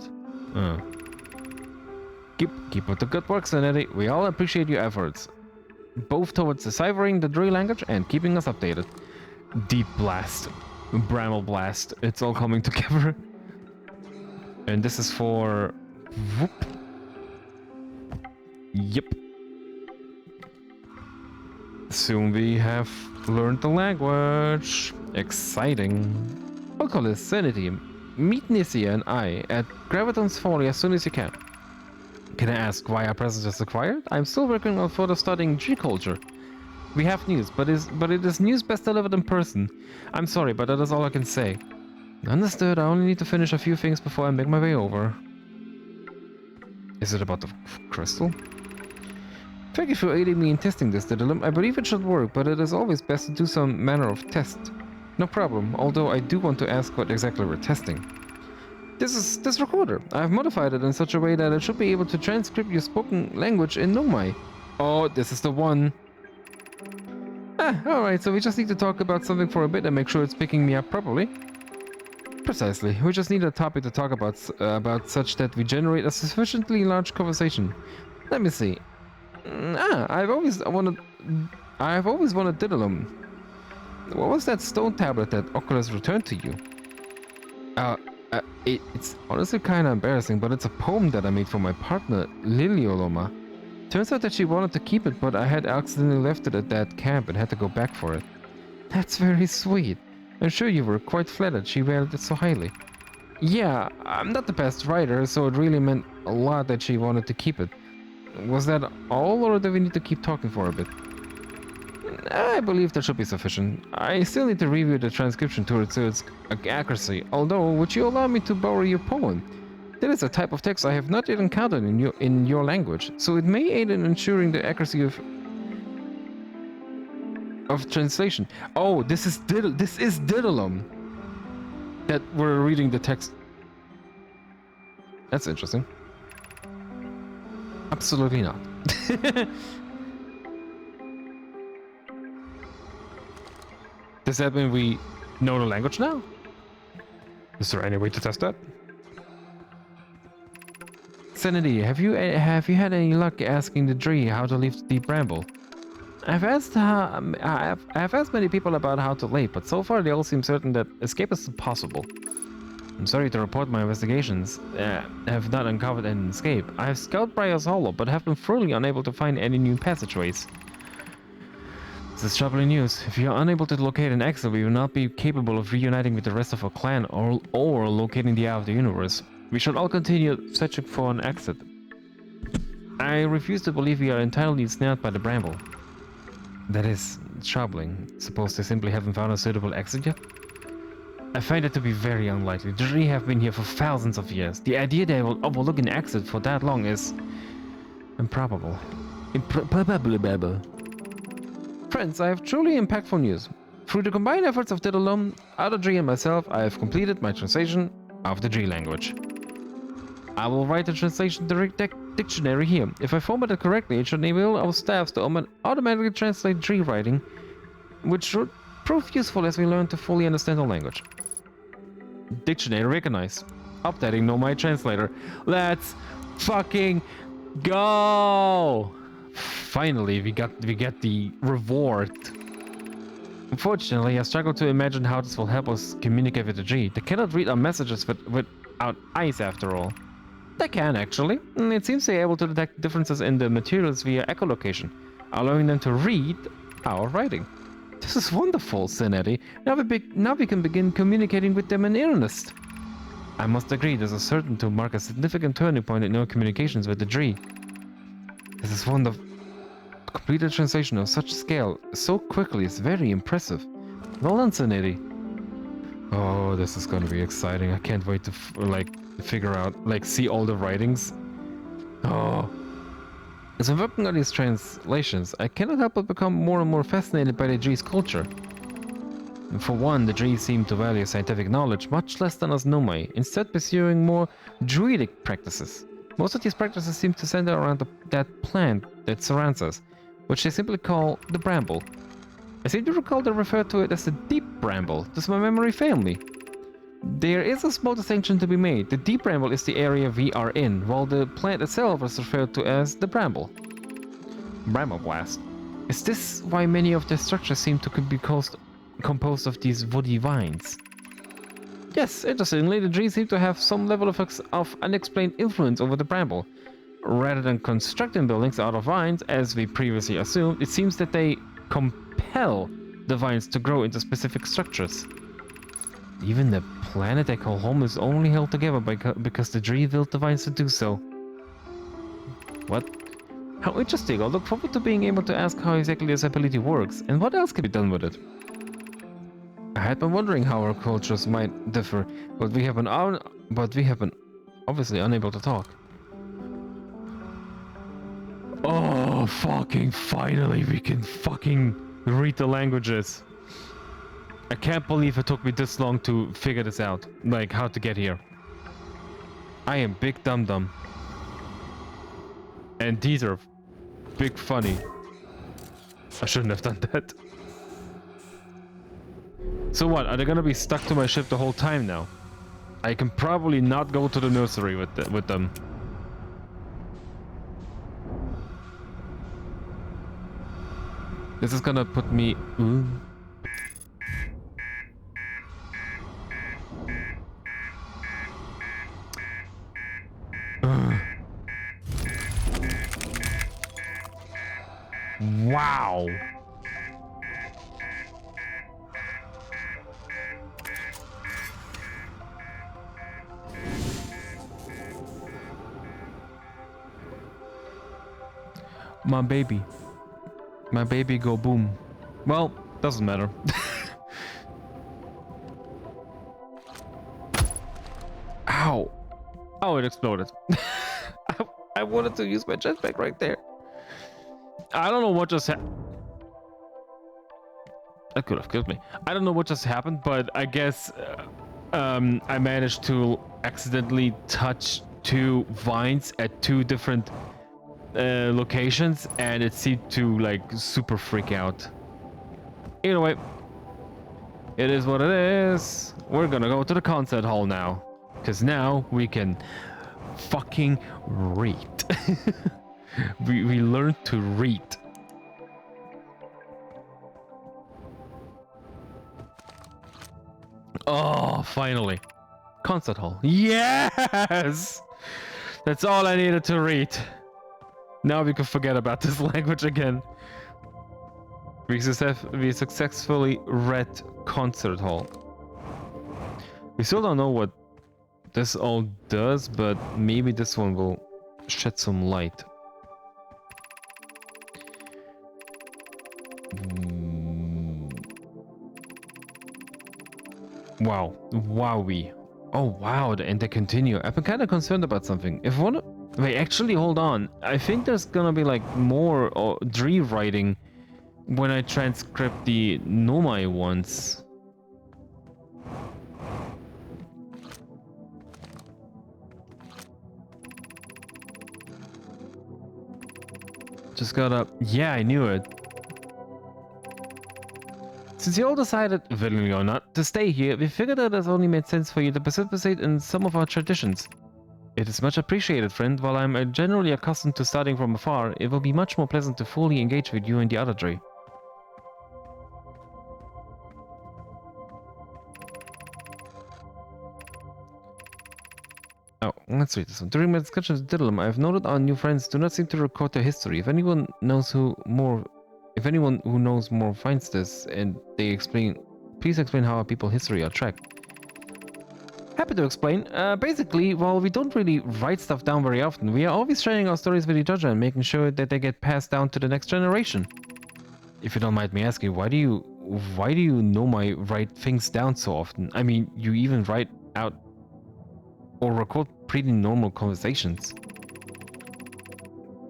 Keep up the good work, Sanity. We all appreciate your efforts, both towards deciphering the tree language and keeping us updated. Deep blast. Bramble blast. It's all coming together. And this is for... Whoop. Yep. Soon we have learned the language. Exciting. I'll call this Sanity. Meet Nisia and I at Graviton's Folly as soon as you can. Can I ask why our presence is required? I'm still working on further studying tree culture. We have news, but it is news best delivered in person. I'm sorry, but that is all I can say. Understood, I only need to finish a few things before I make my way over. Is it about the crystal? Thank you for aiding me in testing this, Dedalum. I believe it should work, but it is always best to do some manner of test. No problem, although I do want to ask what exactly we're testing. This recorder. I have modified it in such a way that it should be able to transcribe your spoken language in Nomai. Oh, this is the one. Alright, so we just need to talk about something for a bit and make sure it's picking me up properly. Precisely. We just need a topic to talk about such that we generate a sufficiently large conversation. Let me see. I've always wanted Dedalum. What was that stone tablet that Oculus returned to you? It's honestly kind of embarrassing, but it's a poem that I made for my partner, Lilioloma. Turns out that she wanted to keep it, but I had accidentally left it at that camp and had to go back for it. That's very sweet. I'm sure you were quite flattered she valued it so highly. Yeah, I'm not the best writer, so it really meant a lot that she wanted to keep it. Was that all, or do we need to keep talking for a bit? I believe that should be sufficient. I still need to review the transcription to its accuracy, although would you allow me to borrow your poem? That is a type of text I have not yet encountered in your language, so it may aid in ensuring the accuracy of translation. Oh, this is Dedalum that we're reading the text. That's interesting. Absolutely not. Does that mean we know the language now? Is there any way to test that? Sanity, have you had any luck asking the tree how to leave the deep bramble? I've asked many people about how to leave, but so far they all seem certain that escape is impossible. I'm sorry to report my investigations have not uncovered an escape. I have scouted Briar's Hollow, but have been thoroughly unable to find any new passageways. This is troubling news. If you are unable to locate an exit, we will not be capable of reuniting with the rest of our clan or locating the eye of the universe. We should all continue searching for an exit. I refuse to believe we are entirely snared by the bramble. That is troubling. Suppose they simply haven't found a suitable exit yet? I find it to be very unlikely. The tree have been here for thousands of years. The idea they will overlook an exit for that long is improbable. Improbable. Friends, I have truly impactful news. Through the combined efforts of Diddlum, Other and myself, I have completed my translation of the G language. I will write the translation dictionary here. If I format it correctly, it should enable our staffs to automatically translate G writing, which should prove useful as we learn to fully understand the language. Dictionary recognized. Updating Nomai Translator. Let's fucking go! Finally, we get the reward. Unfortunately, I struggle to imagine how this will help us communicate with the G. They cannot read our messages without eyes after all. They can actually. It seems they are able to detect differences in the materials via echolocation, allowing them to read our writing. This is wonderful, Zanetti. Now we can begin communicating with them in earnest. I must agree, this is certain to mark a significant turning point in our communications with the G. This is wonderful. To complete a translation of such scale so quickly is very impressive. Well done, Zanetti. Oh, this is gonna be exciting. I can't wait to figure out, see all the writings. Oh. As I'm working on these translations, I cannot help but become more and more fascinated by the G's culture. For one, the G seem to value scientific knowledge much less than us Nomai, instead pursuing more druidic practices. Most of these practices seem to center around that plant that surrounds us, which they simply call the bramble. I seem to recall they refer to it as the deep bramble. Does my memory fail me? There is a small distinction to be made. The deep bramble is the area we are in, while the plant itself is referred to as the bramble. Bramble blast. Is this why many of their structures seem to be composed of these woody vines? Yes, interestingly, the trees seem to have some level of unexplained influence over the bramble. Rather than constructing buildings out of vines, as we previously assumed, it seems that they compel the vines to grow into specific structures. Even the planet they call home is only held together because the tree willed the vines to do so. What? How interesting. I'll look forward to being able to ask how exactly this ability works, and what else can be done with it. I had been wondering how our cultures might differ, but we have been obviously unable to talk. Oh, fucking finally we can fucking read the languages. I can't believe it took me this long to figure this out, how to get here. I am big dum-dum. And these are big funny. I shouldn't have done that. So what, are they gonna be stuck to my ship the whole time now? I can probably not go to the nursery with them. This is gonna put me... Ooh. Wow. My baby go boom. Well, doesn't matter. Ow. Oh, it exploded. I wanted to use my jetpack right there. I don't know what just happened. That could have killed me. I don't know what just happened, but I guess I managed to accidentally touch two vines at two different locations, and it seemed to super freak out. Either way, it is what it is. We're gonna go to the concert hall now, because now we can fucking read. we learned to read. Oh, finally. Concert hall. Yes! That's all I needed to read. Now we can forget about this language again. We successfully read concert hall. We still don't know what this all does, but maybe this one will shed some light. Wow. Wowie. Oh, wow. And they continue. I've been kind of concerned about something. If one... Wait, actually, hold on. I think there's gonna be like more Dree writing when I transcribe the Nomai ones. Just gotta... Yeah, I knew it. Since you all decided, willingly or not, to stay here, we figured that it only made sense for you to participate in some of our traditions. It is much appreciated, friend. While I'm generally accustomed to starting from afar, it will be much more pleasant to fully engage with you and the other Dree. Oh, let's read this one. During my discussions with Diddlem, I have noted our new friends do not seem to record their history. If anyone who knows more finds this and they explain, please explain how our people's history are tracked. Happy to explain. Basically, while we don't really write stuff down very often, we are always sharing our stories with each other and making sure that they get passed down to the next generation. If you don't mind me asking, why do you Nomai write things down so often? I mean, you even write out or record pretty normal conversations.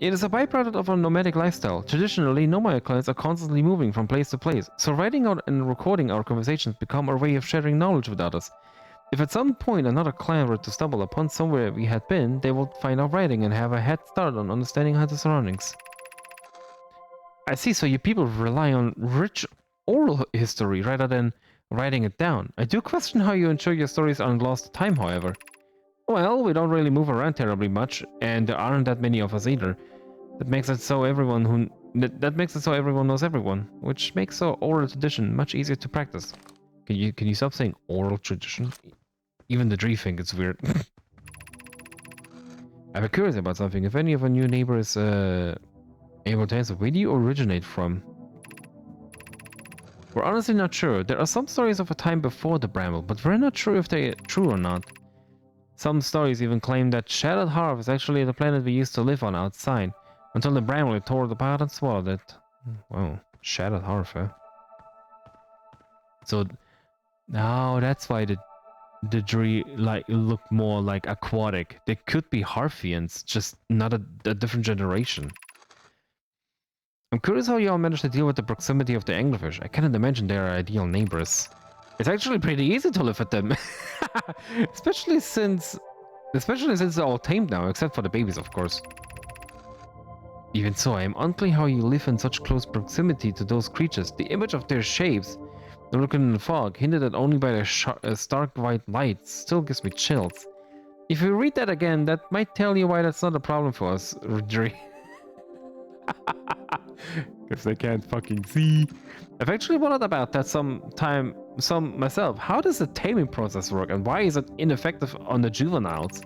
It is a byproduct of our nomadic lifestyle. Traditionally, Nomai clans are constantly moving from place to place, so writing out and recording our conversations become our way of sharing knowledge with others. If at some point another clan were to stumble upon somewhere we had been, they would find our writing and have a head start on understanding the surroundings. I see, so you people rely on rich oral history rather than writing it down. I do question how you ensure your stories aren't lost to time, however. Well, we don't really move around terribly much, and there aren't that many of us either. That makes it so everyone knows everyone, which makes our oral tradition much easier to practice. Can you stop saying oral tradition? Even the Dree think it's weird. I'm curious about something. If any of our new neighbors able to answer, where do you originate from? We're honestly not sure. There are some stories of a time before the Bramble, but we're not sure if they're true or not. Some stories even claim that Shattered Hearth is actually the planet we used to live on outside, until the Bramble tore it apart and swallowed it. Wow, Shattered Hearth, huh? So, now that's why the Dree look more like aquatic. They could be Harfians, just not a different generation. I'm curious how y'all managed to deal with the proximity of the anglerfish. I cannot imagine they are ideal neighbors. It's actually pretty easy to live with them. especially since they're all tamed now, except for the babies, of course. Even so, I am unclear how you live in such close proximity to those creatures. The image of their shapes, looking in the fog, hinted at only by their stark white light, still gives me chills. If you read that again, that might tell you why that's not a problem for us, Dree. Because they can't fucking see. I've actually wondered about that some myself. How does the taming process work and why is it ineffective on the juveniles?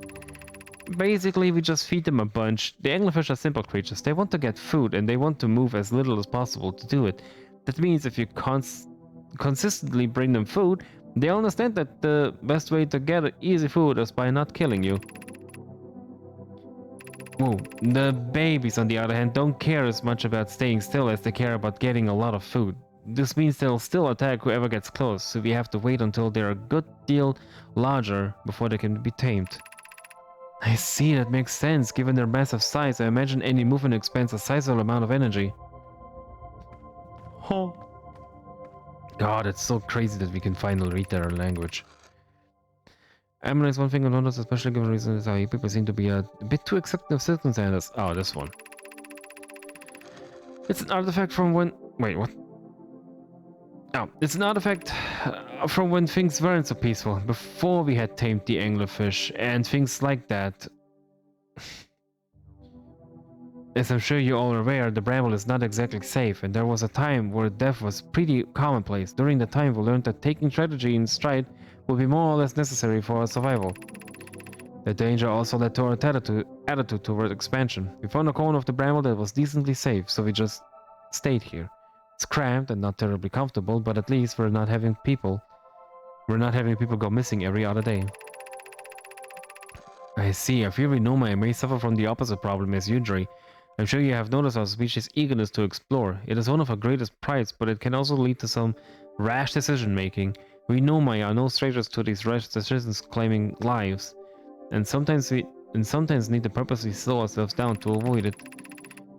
Basically, we just feed them a bunch. The anglerfish are simple creatures. They want to get food and they want to move as little as possible to do it. That means if you consistently bring them food, they understand that the best way to get easy food is by not killing you. Whoa. The babies, on the other hand, don't care as much about staying still as they care about getting a lot of food. This means they'll still attack whoever gets close, so we have to wait until they're a good deal larger before they can be tamed. I see, that makes sense. Given their massive size, I imagine any movement expends a sizable amount of energy. Huh. God, it's so crazy that we can finally read their language. Amber is one thing I noticed, especially given reasons how people seem to be a bit too accepting of certain standards. Oh, this one. It's an artifact from when... Wait, what? Oh, it's an artifact from when things weren't so peaceful, before we had tamed the anglerfish and things like that. As I'm sure you're all aware, the bramble is not exactly safe, and there was a time where death was pretty commonplace. During the time, we learned that taking strategy in stride would be more or less necessary for our survival. The danger also led to our attitude toward expansion. We found a corner of the bramble that was decently safe, so we just stayed here. It's cramped and not terribly comfortable, but at least we're not having people go missing every other day. I see. I fear we Nomai may suffer from the opposite problem as you, Dre. I'm sure you have noticed our species' eagerness to explore. It is one of our greatest prides, but it can also lead to some rash decision-making. We Nomai are no strangers to these rash decisions claiming lives, and sometimes need to purposely slow ourselves down to avoid it.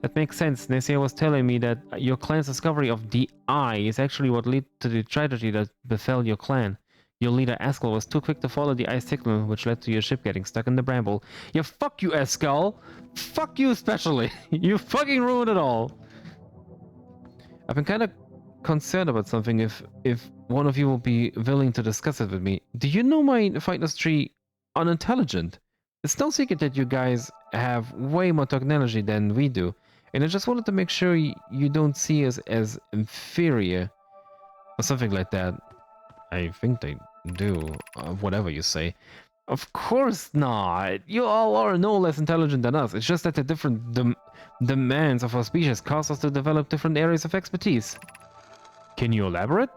That makes sense. Nessia was telling me that your clan's discovery of the Eye is actually what led to the tragedy that befell your clan. Your leader, Eskel, was too quick to follow the ice signal, which led to your ship getting stuck in the bramble. Yeah, fuck you, Eskel! Fuck you especially! You fucking ruined it all! I've been kind of concerned about something if one of you will be willing to discuss it with me. Do you know my Fightless Tree unintelligent? It's no secret that you guys have way more technology than we do, and I just wanted to make sure you don't see us as inferior or something like that. I think they do, whatever you say. Of course not. You all are no less intelligent than us. It's just that the different demands of our species cause us to develop different areas of expertise. Can you elaborate?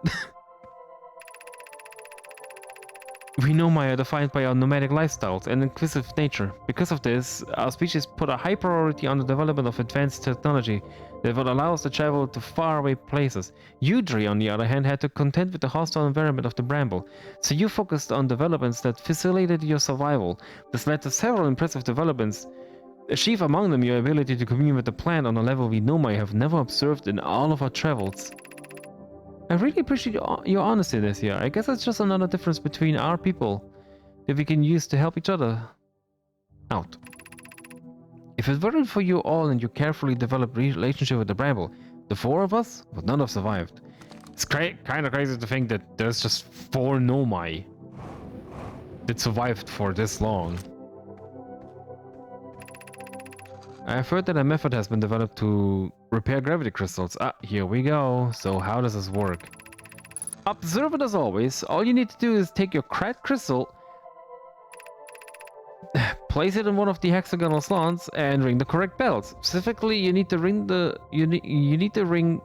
We Nomai are defined by our nomadic lifestyles and inquisitive nature. Because of this, our species put a high priority on the development of advanced technology that would allow us to travel to faraway places. Udri, on the other hand, had to contend with the hostile environment of the bramble, so you focused on developments that facilitated your survival. This led to several impressive developments. Chief among them, your ability to commune with the plant on a level we Nomai have never observed in all of our travels. I really appreciate your honesty this year. I guess it's just another difference between our people that we can use to help each other out. If it weren't for you all and your carefully developed relationship with the bramble, the four of us would not have survived. It's kind of crazy to think that there's just 4 Nomai that survived for this long. I've heard that a method has been developed to repair gravity crystals. Ah, here we go. So how does this work? Observe it as always. All you need to do is take your cracked crystal, place it in one of the hexagonal slots, and ring the correct bells. Specifically, you need to ring you need to ring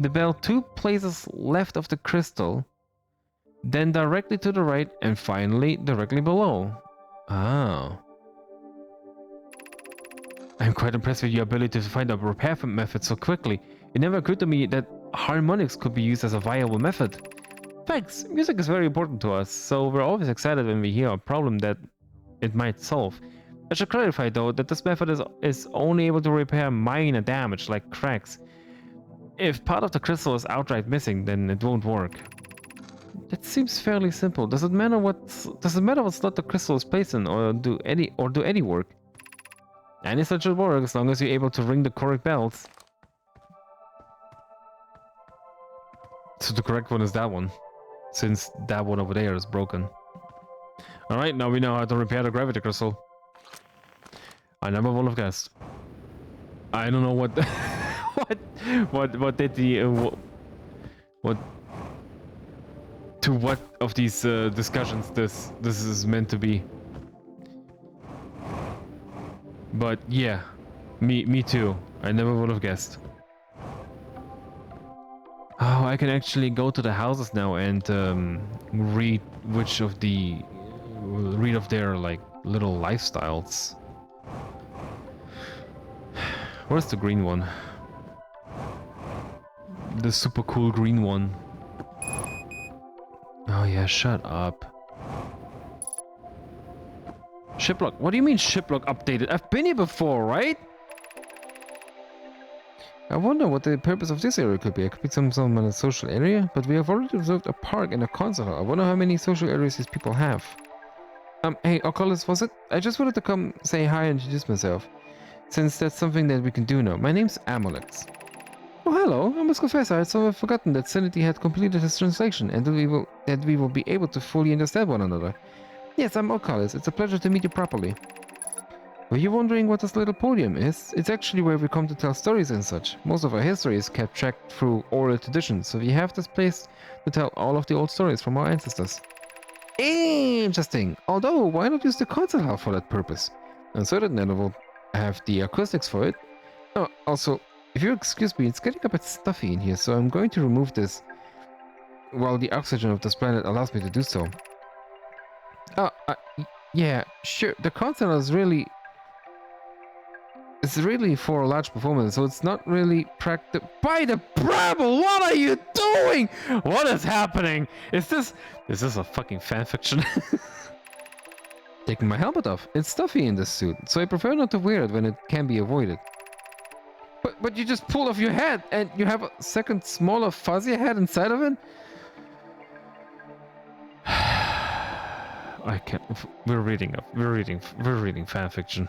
the bell 2 places left of the crystal, then directly to the right, and finally directly below. Oh. I'm quite impressed with your ability to find a repair method so quickly. It never occurred to me that harmonics could be used as a viable method. Thanks, music is very important to us, so we're always excited when we hear a problem that it might solve. I should clarify though that this method is only able to repair minor damage like cracks. If part of the crystal is outright missing, then it won't work. That seems fairly simple. Does it matter what slot the crystal is placed in, or do any work? Any such will work as long as you're able to ring the correct bells. So the correct one is that one, since that one over there is broken. Alright, now we know how to repair the gravity crystal. I never would have guessed. I don't know what what did the what to what of these discussions this is meant to be. But yeah, me too. I never would have guessed. Oh, I can actually go to the houses now and read of their like little lifestyles. Where's the green one? The super cool green one. Oh yeah, shut up. Shiplock. What do you mean shiplock updated? I've been here before, right? I wonder what the purpose of this area could be. It could be some social area, but we have already observed a park and a concert hall. I wonder how many social areas these people have. Hey, Oculus, was it? I just wanted to come say hi and introduce myself, since that's something that we can do now. My name's Amolex. Oh, hello. I must confess, I had sort of forgotten that Sanity had completed his translation, and that we will be able to fully understand one another. Yes, I'm Oculus. It's a pleasure to meet you properly. Were you wondering what this little podium is? It's actually where we come to tell stories and such. Most of our history is kept tracked through oral tradition, so we have this place to tell all of the old stories from our ancestors. Interesting. Although, why not use the concert hall for that purpose? I'm certain that it will have the acoustics for it. Oh, also, if you excuse me, it's getting a bit stuffy in here, so I'm going to remove this while the oxygen of this planet allows me to do so. Oh, yeah, sure. The concert hall is really... It's really for a large performance, so it's not really practical. By the Brabble, what are you doing? What is happening? Is this a fucking fanfiction? Taking my helmet off. It's stuffy in this suit, so I prefer not to wear it when it can be avoided. But you just pull off your head and you have a second smaller fuzzy head inside of it? I can't. We're reading fanfiction.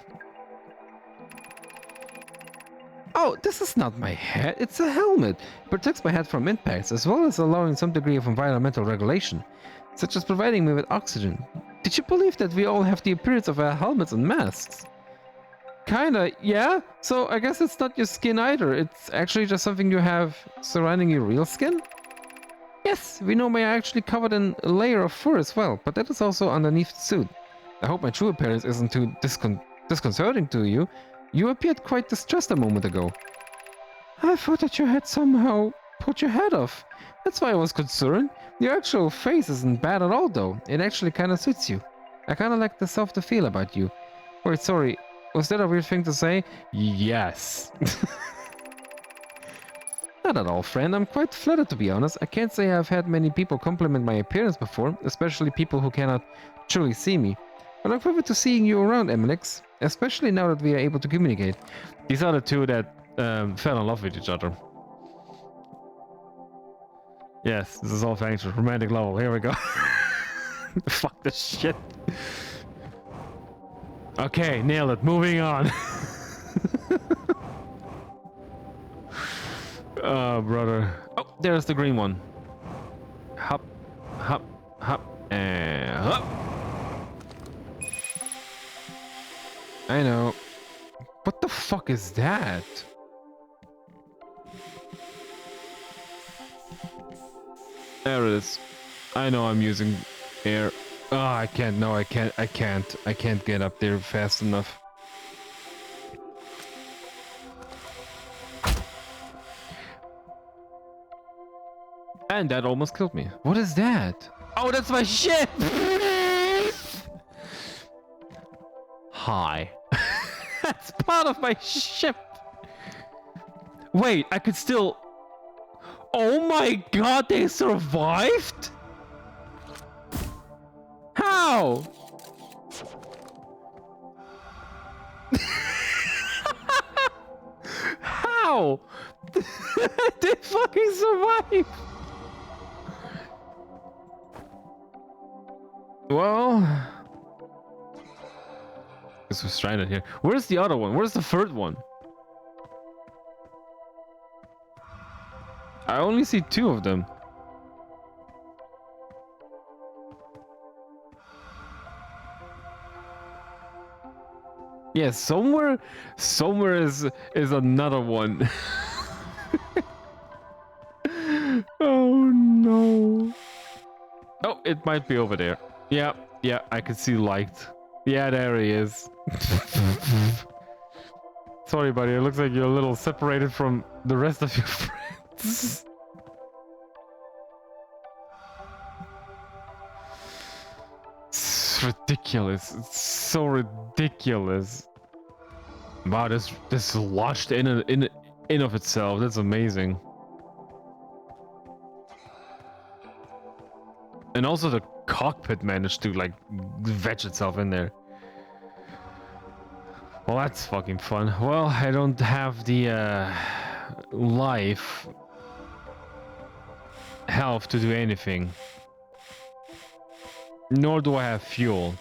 Oh, this is not my head, it's a helmet. It protects my head from impacts, as well as allowing some degree of environmental regulation, such as providing me with oxygen. Did you believe that we all have the appearance of our helmets and masks? Kinda, yeah. So I guess it's not your skin either, it's actually just something you have surrounding your real skin? Yes, we know we are actually covered in a layer of fur as well, but that is also underneath the suit. I hope my true appearance isn't too disconcerting to you. You appeared quite distressed a moment ago. I thought that you had somehow put your head off. That's why I was concerned. Your actual face isn't bad at all though. It actually kinda suits you. I kinda like the softer feel about you. Wait, sorry. Was that a weird thing to say? Yes. Not at all, friend. I'm quite flattered to be honest. I can't say I've had many people compliment my appearance before, especially people who cannot truly see me. I look forward to seeing you around, Emelix, especially now that we are able to communicate. These are the two that fell in love with each other. Yes, this is all thanks to romantic love. Here we go. Fuck this shit. Okay, nailed it. Moving on. Oh, brother. Oh, there's the green one. Hop, hop, hop, and hop. I know. What the fuck is that? There it is. I know I'm using air. Oh, I can't. No, I can't. I can't get up there fast enough. And that almost killed me. What is that? Oh, that's my ship! Hi. That's part of my ship! Wait, I could still... Oh my god, they survived? How? How? They fucking survived! Well... Guess we're stranded here. Where's the other one? Where's the third one? I only see two of them. Yeah, somewhere is another one. Oh no. Oh, it might be over there. Yeah, I can see light. Yeah, there he is. Sorry, buddy. It looks like you're a little separated from the rest of your friends. It's ridiculous. It's so ridiculous. Wow, this lodged in of itself. That's amazing. And also the cockpit managed to like veg itself in there. Well, that's fucking fun. Well, I don't have the life health to do anything. Nor do I have fuel.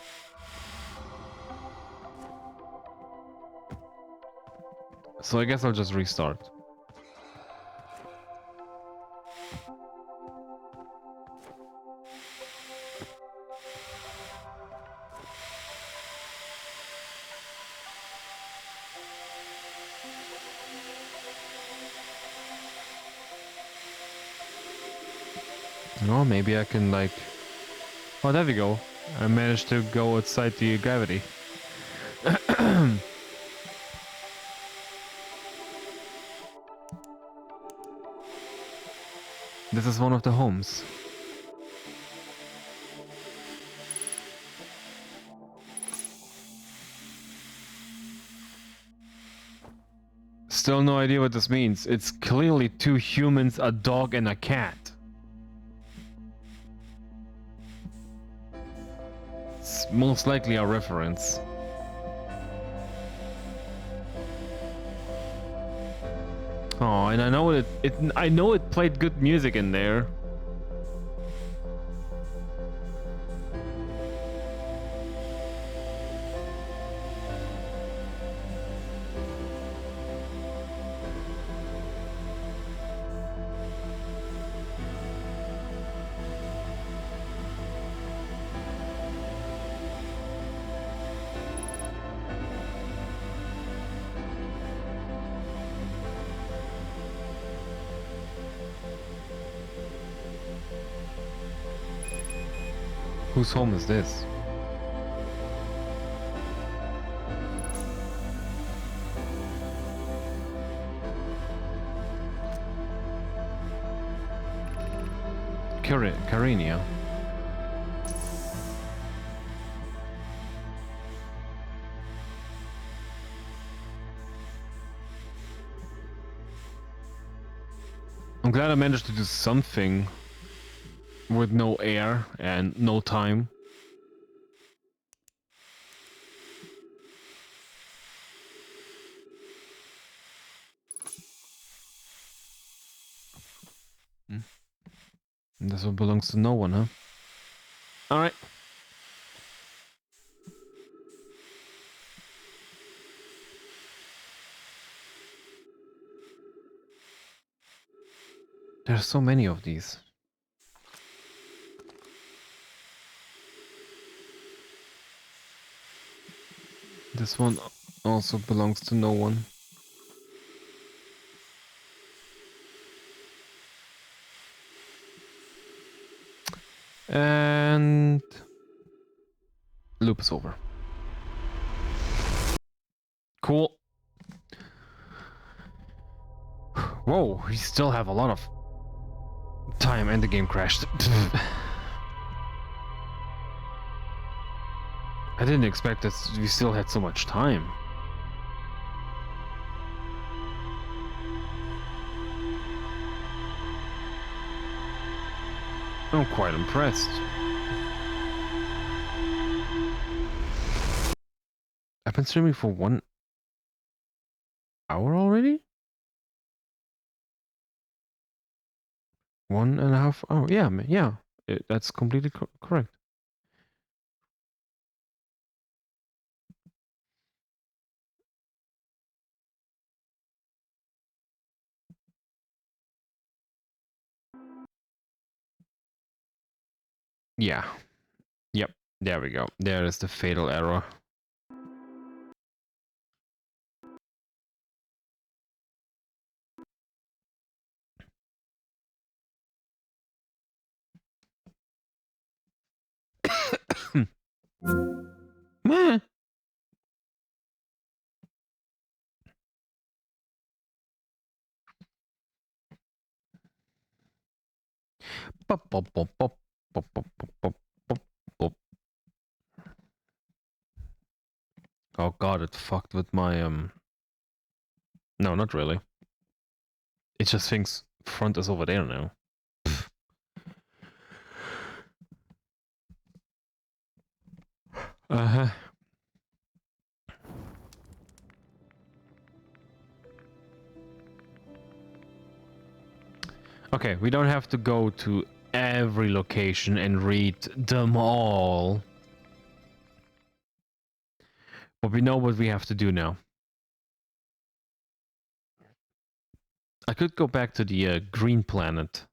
So I guess I'll just restart. Oh, maybe I can like... Oh, there we go. I managed to go outside the gravity. This is one of the homes. Still no idea what this means. It's clearly two humans, a dog, and a cat. It's most likely a reference. Oh, and I know I know it played good music in there. Whose home is this? Carinia. I'm glad I managed to do something with no air and no time. This one belongs to no one, huh? Alright. There's so many of these. This one also belongs to no one. And loop is over. Cool. Whoa, we still have a lot of time and the game crashed. I didn't expect that we still had so much time. I'm quite impressed. I've been streaming for 1 hour already? 1.5 hours. Yeah, yeah. That's completely correct. Yeah. Yep. There we go. There is the fatal error. Meh. Pop, pop, pop, pop, pop, pop, pop, pop, pop, pop. Oh god, it fucked with my no, not really. It just thinks front is over there now. Uh-huh. Okay, we don't have to go to every location and read them all. But we know what we have to do now. I could go back to the green planet.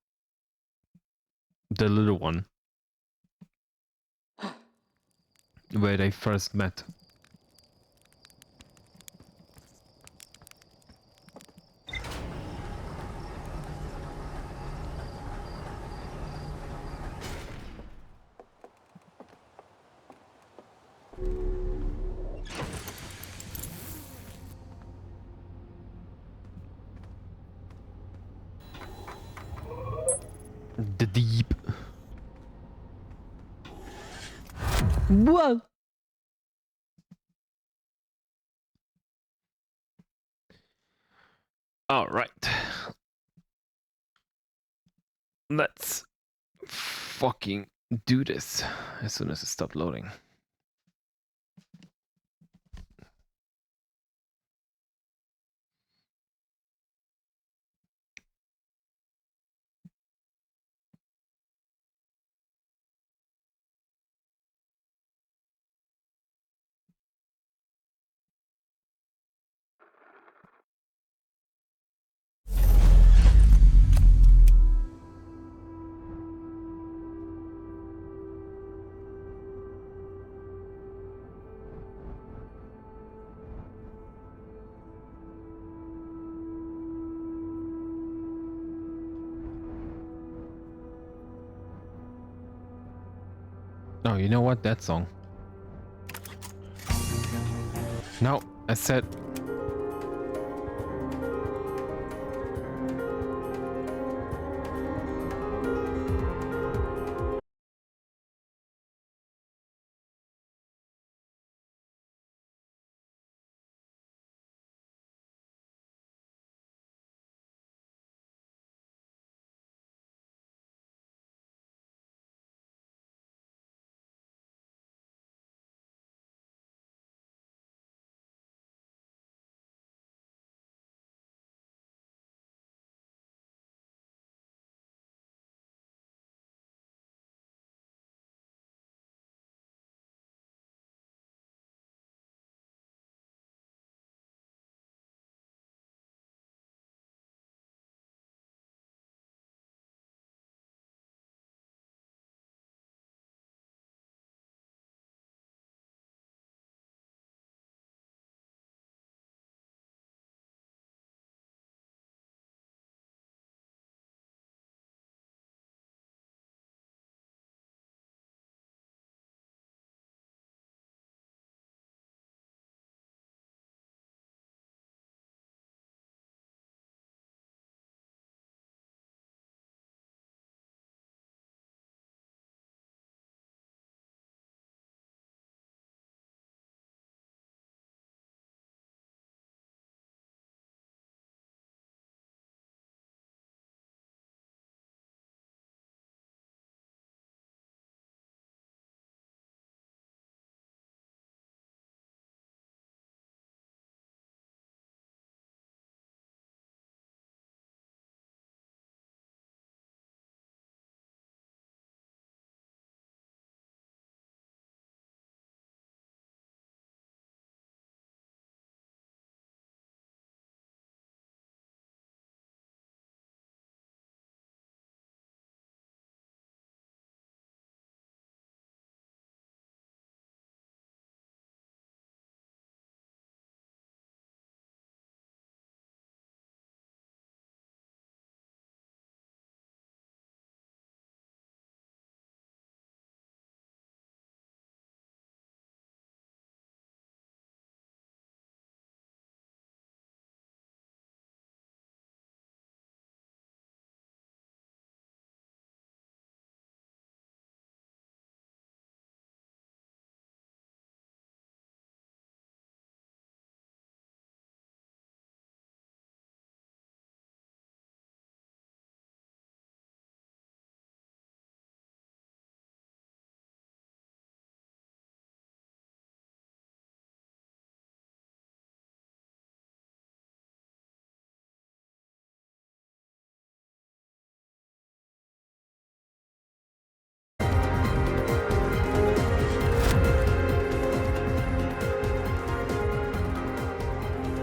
The little one. Where they first met. The deep. Whoa! All right. Let's fucking do this as soon as it stops loading. Oh, you know what? That song. No, I said.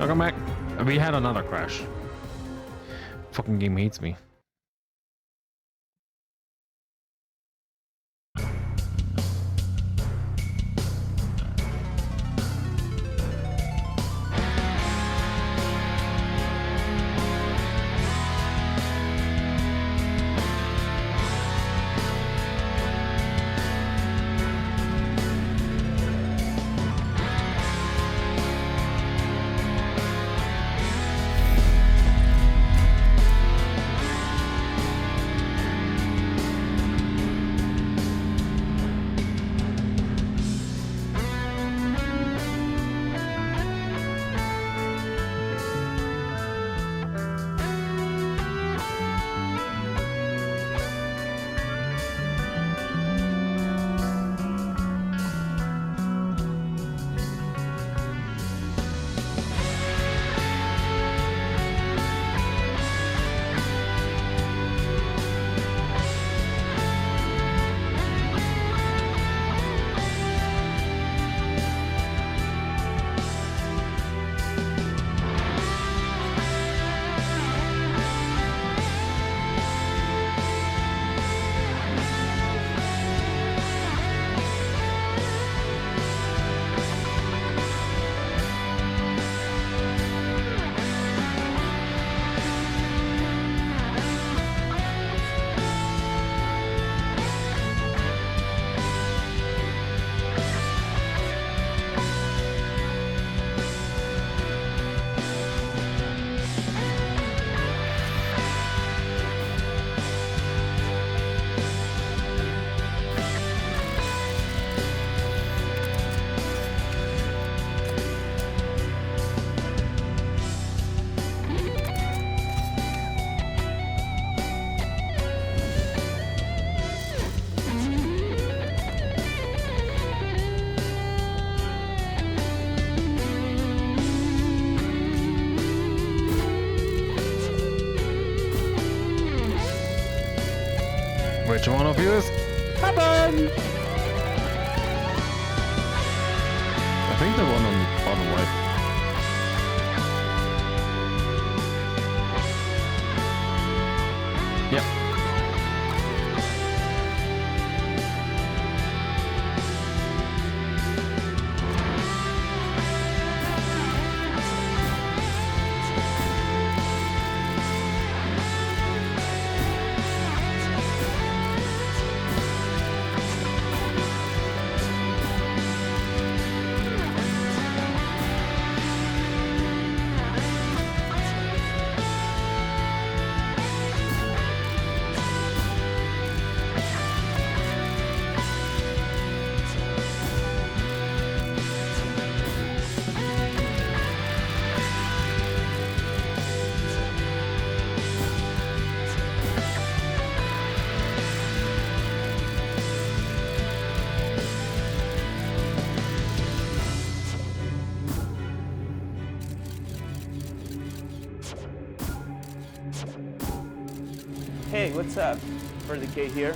Welcome back. We had another crash. Fucking game hates me. Which one of you is Happen? I think the one on the bottom right. Yep. Hey, what's up? Freddy K here.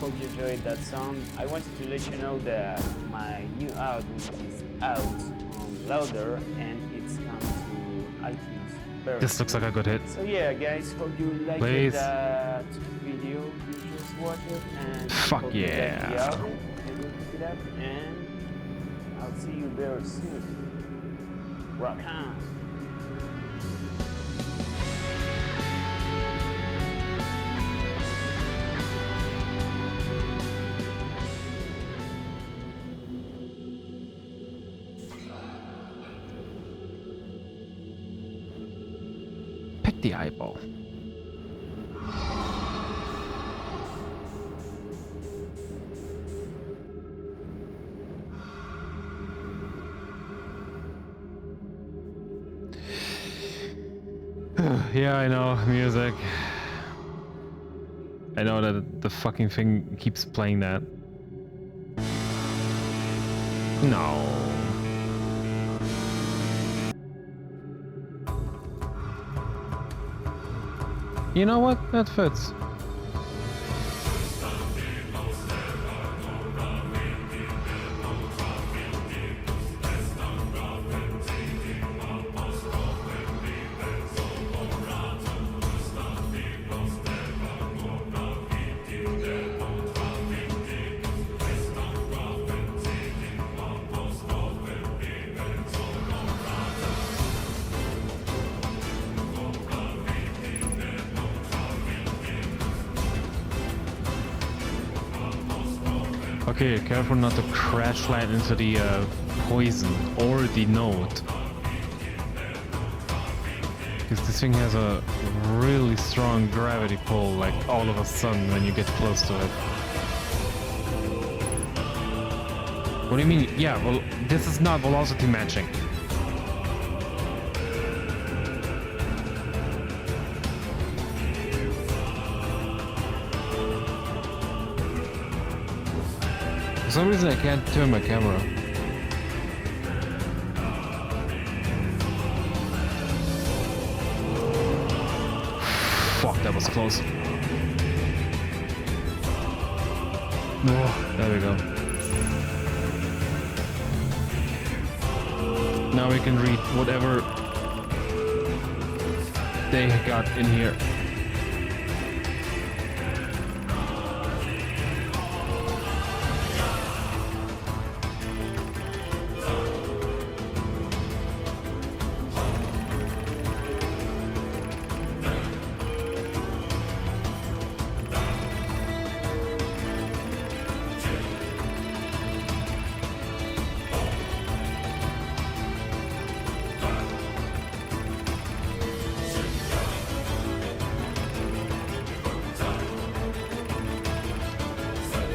Hope you enjoyed that song. I wanted to let you know that my new album is out on Louder and it's come to iTunes very This looks like a good hit. So yeah, guys, hope you liked Please. that video you just watched and Fuck hope you liked yeah. the album and we'll pick it up and I'll see you very soon. Rock on! Pick the eyeball. Yeah, I know, music. I know that the fucking thing keeps playing that. No. You know what? That fits. Okay, careful not to crash land into the poison or the note. Because this thing has a really strong gravity pull, like all of a sudden when you get close to it. What do you mean? Yeah, well, this is not velocity matching. For some reason I can't turn my camera. Fuck, that was close. Oh, there we go. Now we can read whatever they got in here.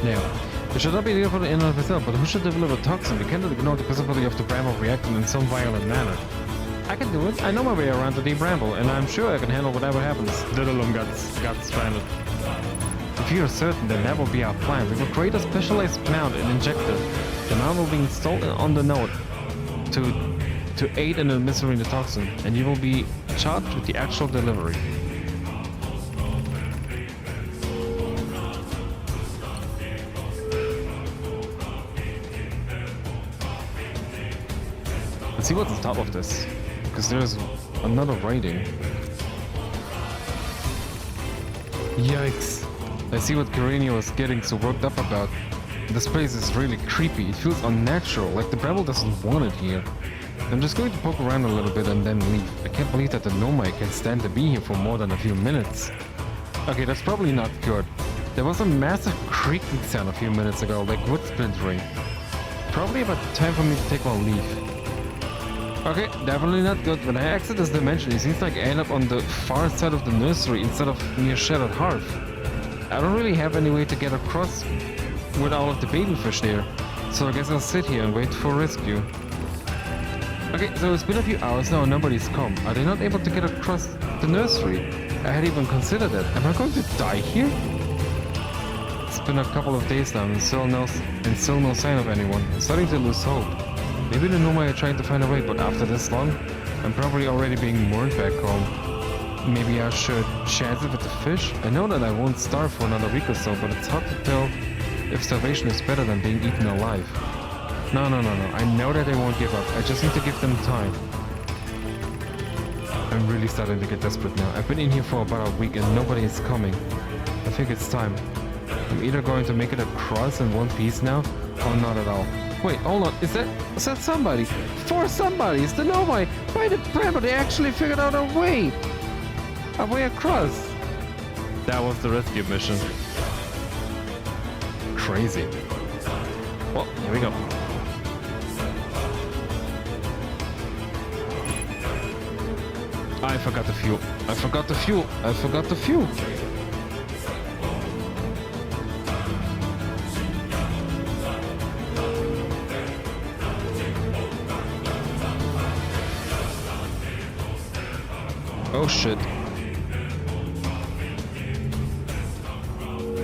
Yeah. It should not be there for the inner itself, but who should deliver toxin? We cannot ignore the possibility of the bramble reacting in some violent manner. I can do it. I know my way around the bramble, and I'm sure I can handle whatever happens. Diddlum got stranded. If you're certain, then that will be our plan. We will create a specialized mount and injector. The mount will be installed on the node to aid in administering the toxin, and you will be charged with the actual delivery. Let's see what's on top of this. Because there's another writing. Yikes. I see what Carenia was getting so worked up about. This place is really creepy. It feels unnatural, like the Breville doesn't want it here. I'm just going to poke around a little bit and then leave. I can't believe that the Nomai can stand to be here for more than a few minutes. Okay, that's probably not good. There was a massive creaking sound a few minutes ago, like wood splintering. Probably about time for me to take my leave. Okay, definitely not good. When I exit this dimension, it seems like I end up on the far side of the nursery instead of near Shattered Hearth. I don't really have any way to get across with all of the baby fish there, so I guess I'll sit here and wait for rescue. Okay, so it's been a few hours now and nobody's come. Are they not able to get across the nursery? I had even considered that. Am I going to die here? It's been a couple of days now and still no sign of anyone. I'm starting to lose hope. Maybe the Nomai are trying to find a way, but after this long, I'm probably already being mourned back home. Maybe I should chance it with the fish? I know that I won't starve for another week or so, but it's hard to tell if starvation is better than being eaten alive. No. I know that they won't give up. I just need to give them time. I'm really starting to get desperate now. I've been in here for about a week and nobody is coming. I think it's time. I'm either going to make it across in one piece now, or not at all. Wait, hold on. Is that somebody? For somebody! It's the Nomai! By the Breville, they actually figured out a way! A way across! That was the rescue mission. Crazy. Well, here we go. I forgot the fuel. I forgot the fuel. I forgot the fuel. Oh shit.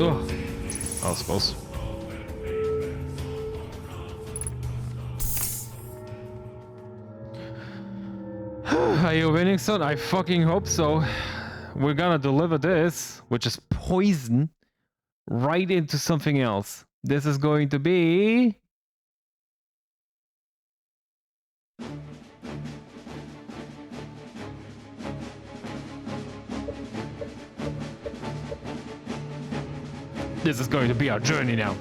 Oh, I was close. Are you winning, son? I fucking hope so. We're gonna deliver this, which is poison, right into something else. This is going to be... This is going to be our journey now.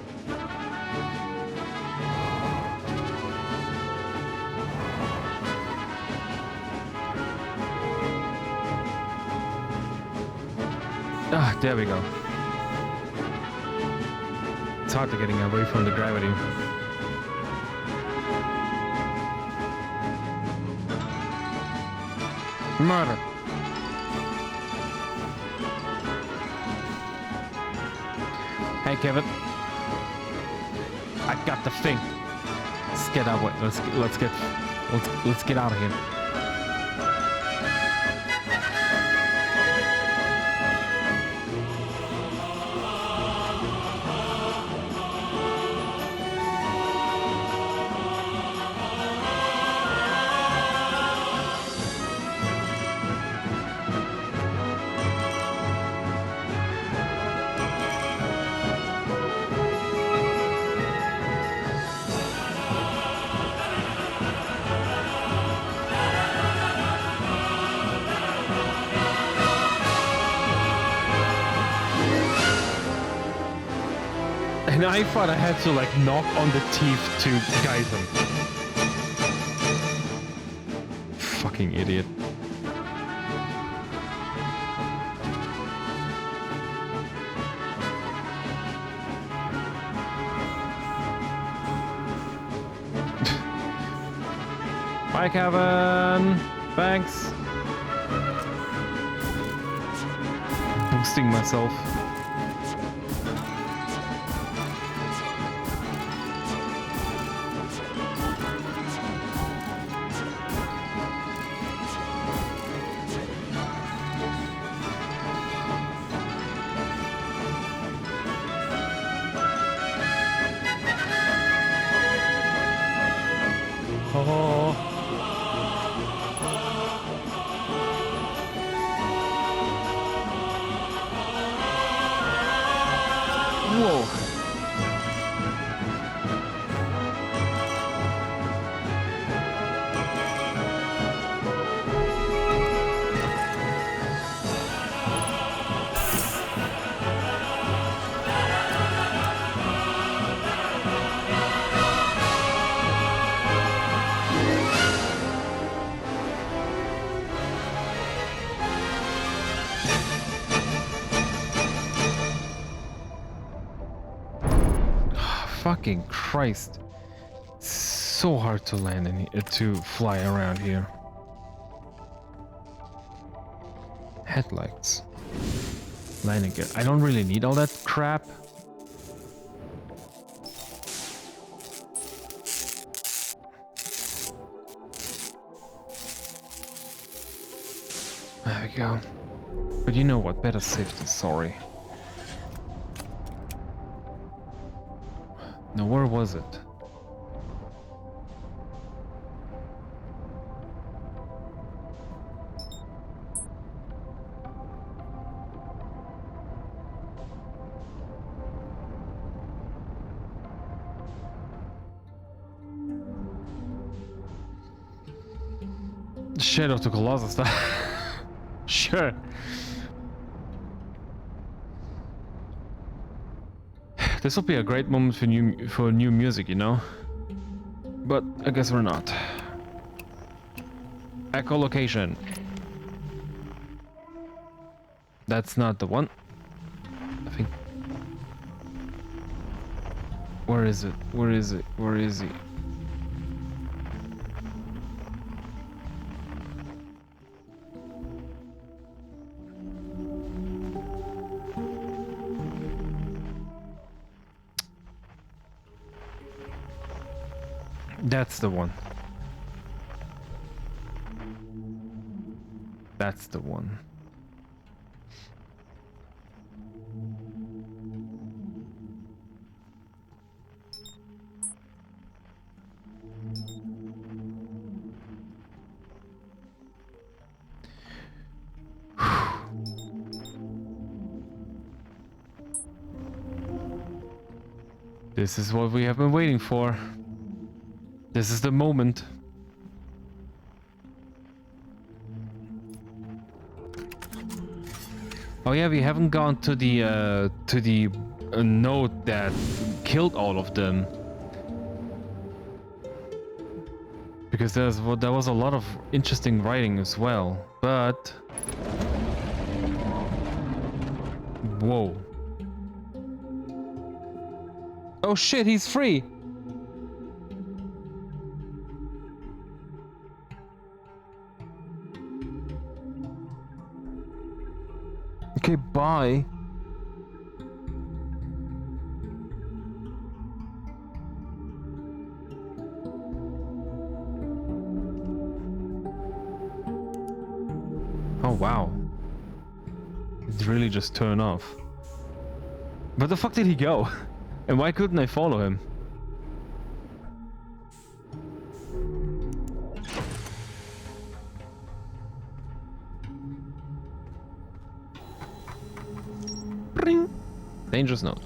Ah, there we go. It's hard to getting away from the gravity. Murder. Hey, Kevin. I got the thing. Let's get out. Let's get out of here. And I thought I had to like knock on the teeth to guide them. Fucking idiot. Bye, Kevin. Thanks. Boosting myself. Oh. Whoa. fucking Christ. So hard to land to fly around here. Headlights. Landing gear. I don't really need all that crap. There we go. But you know what? Better safe than sorry. Now, where was it? Shadow of the Colossus. Sure. This will be a great moment for new music, you know? But I guess we're not. Echolocation. That's not the one. I think. Where is it? Where is it? Where is he? That's the one. That's the one. This is what we have been waiting for. This is the moment. Oh yeah, we haven't gone to the node that killed all of them, because there was a lot of interesting writing as well. But whoa! Oh shit, he's free. Okay, bye. Oh wow. It really just turned off. Where the fuck did he go? And why couldn't I follow him? Bring. Dangerous note.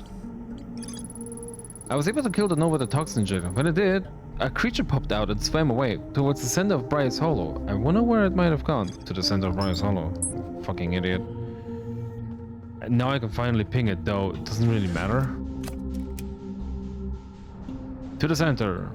I was able to kill the node with a toxin injector. When it did, a creature popped out and swam away towards the center of Briar's Hollow. I wonder where it might have gone. To the center of Briar's Hollow. Fucking idiot. And now I can finally ping it, though it doesn't really matter. To the center.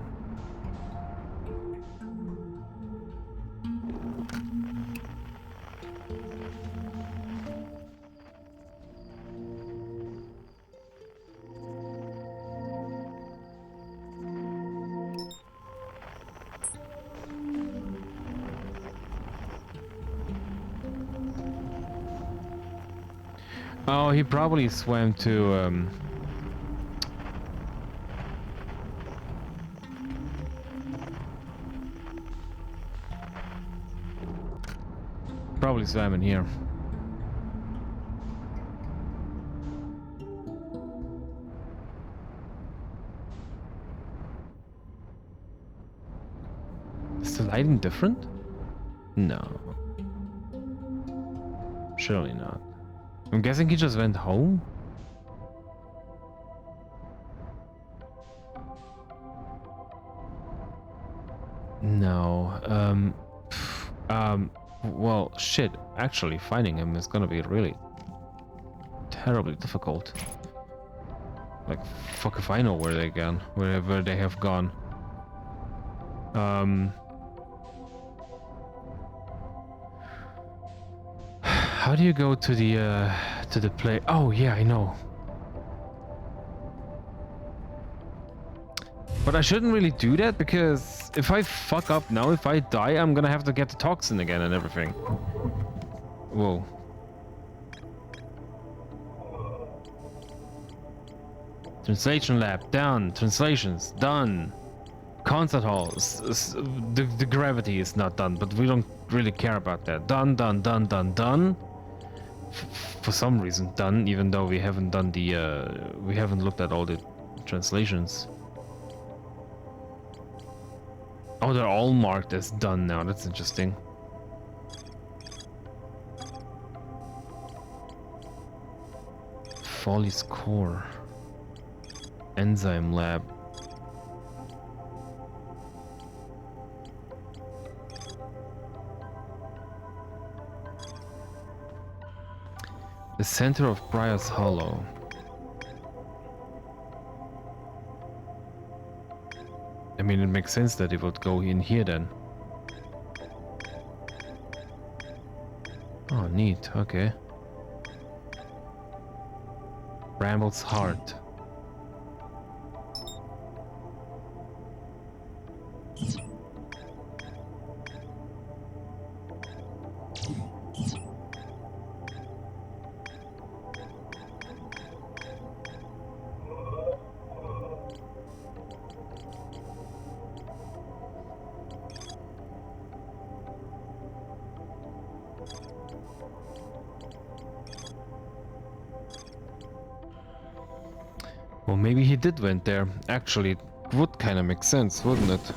Oh, he probably swam to probably swam in here. Is the lighting different? No. Surely not. I'm guessing he just went home? No. Well, shit. Actually, finding him is gonna be really terribly difficult. Like, fuck if I know where they gone, wherever they have gone. How do you go to the play? Oh yeah, I know. But I shouldn't really do that because if I fuck up now, if I die, I'm gonna have to get the toxin again and everything. Whoa. Translation lab, done. Translations, done. Concert hall, the gravity is not done, but we don't really care about that. Done, done, done, done, done. For some reason, done, even though we haven't done the, we haven't looked at all the translations. Oh, they're all marked as done now. That's interesting. Folly's core. Enzyme lab. The center of Briar's Hollow. I mean, it makes sense that it would go in here then. Oh, neat. Okay. Bramble's heart. Well, maybe he did went there. Actually, it would kind of make sense, wouldn't it?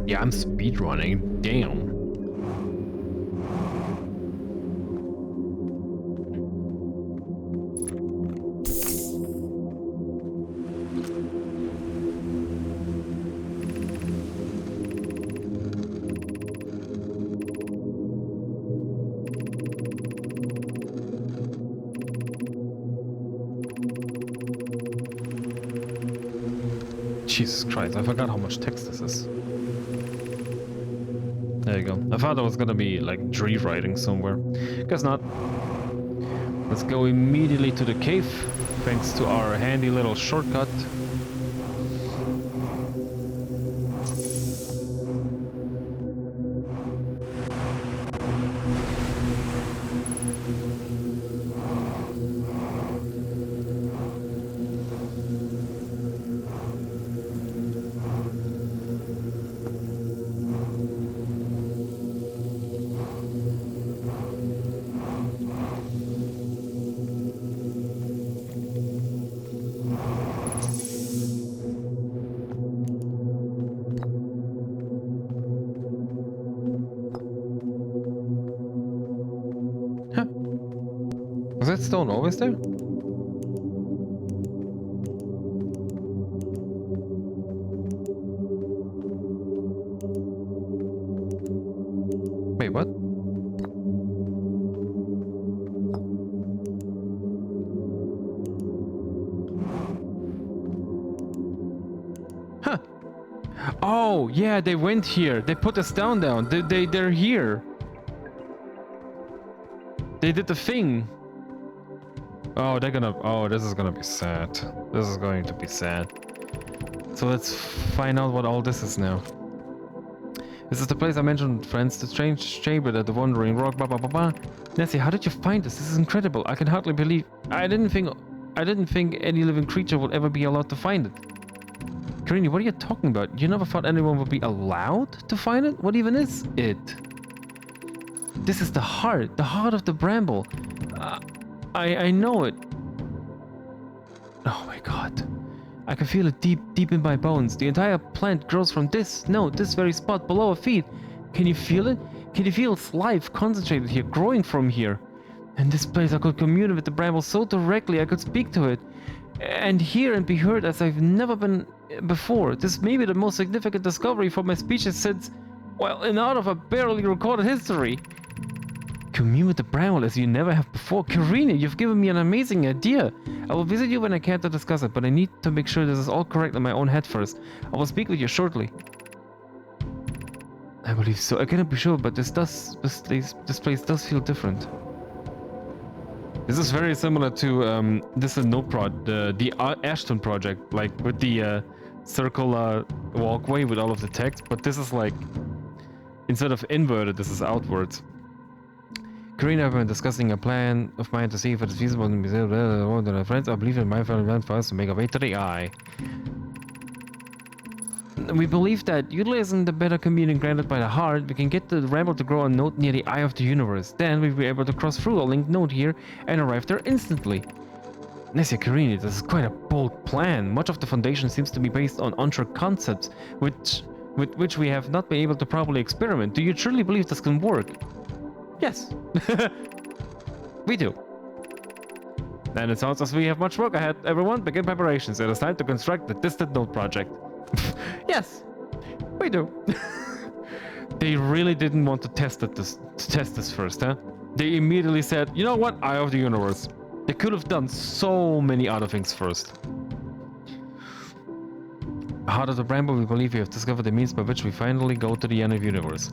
Yeah, I'm speedrunning. Damn. Jesus Christ, I forgot how much text this is. There you go. I thought it was gonna be like tree writing somewhere. Guess not. Let's go immediately to the cave, thanks to our handy little shortcut. Was that stone always there? Wait, what? Huh. Oh, yeah, they went here. They put us down. They're here. They did the thing. Oh, they're gonna... Oh, this is gonna be sad. This is going to be sad. So let's find out what all this is now. This is the place I mentioned, friends. The strange chamber that the wandering rock, blah, blah, blah, blah. Nessie, how did you find this? This is incredible. I can hardly believe... I didn't think any living creature would ever be allowed to find it. Karini, what are you talking about? You never thought anyone would be allowed to find it? What even is it? This is the heart of the bramble. I know it. Oh my god. I can feel it deep in my bones. The entire plant grows from this very spot below our feet. Can you feel it? Can you feel its life concentrated here, growing from here? In this place I could commune with the bramble so directly I could speak to it. and hear and be heard as I've never been before. This may be the most significant discovery for my species since, well, in out of a barely recorded history. Commune with the Bramble as you never have before. Karina, you've given me an amazing idea. I will visit you when I can to discuss it, but I need to make sure this is all correct in my own head first. I will speak with you shortly. I believe so. I cannot be sure, but this place does feel different. This is very similar to this is no prod, the Ashton project, like with the circular walkway with all of the text, but this is like instead of inverted, this is outwards. Karina, I've been discussing a plan of mine to see if it is feasible to be with friends. I believe in my family plan for us to make a way to the eye. We believe that utilizing the better communion granted by the heart, we can get the Bramble to grow a node near the eye of the universe. Then we'll be able to cross through a linked node here and arrive there instantly. Nessia Karini, this is quite a bold plan. Much of the foundation seems to be based on unsure concepts, with which we have not been able to properly experiment. Do you truly believe this can work? Yes. We do. Then it sounds as we have much work ahead. Everyone, begin preparations. It is time to construct the distant node project. Yes, we do. They really didn't want to test this first, huh? They immediately said, you know what, Eye of the Universe. They could have done so many other things first. Heart of the Bramble, we believe we have discovered the means by which we finally go to the end of the universe.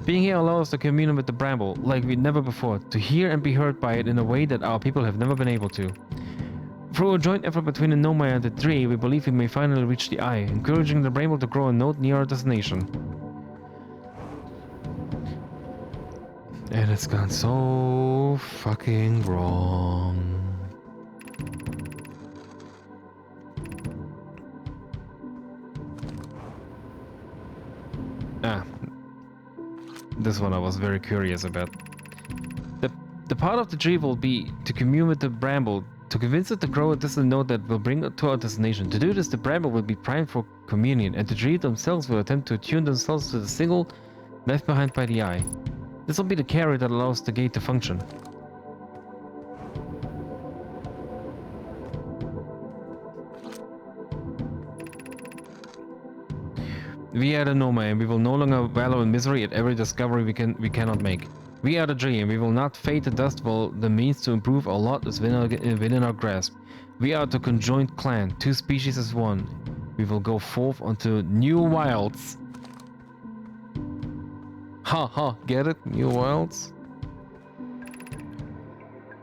Being here allows us to commune with the Bramble like we never before, to hear and be heard by it in a way that our people have never been able to. Through a joint effort between the Nomai and the Tree, we believe we may finally reach the Eye, encouraging the Bramble to grow a node near our destination. And it's gone so fucking wrong. This one I was very curious about. The part of the tree will be to commune with the Bramble, to convince it to grow a distant node that will bring it to our destination. To do this, the Bramble will be primed for communion, and the tree themselves will attempt to attune themselves to the signal left behind by the Eye. This will be the carrier that allows the gate to function. We are the Nomai, and we will no longer wallow in misery at every discovery we cannot make. We are the Tree, and we will not fade to dust while the means to improve our lot is within our grasp. We are the conjoined clan, two species as one. We will go forth onto new wilds. Ha ha, get it? New wilds?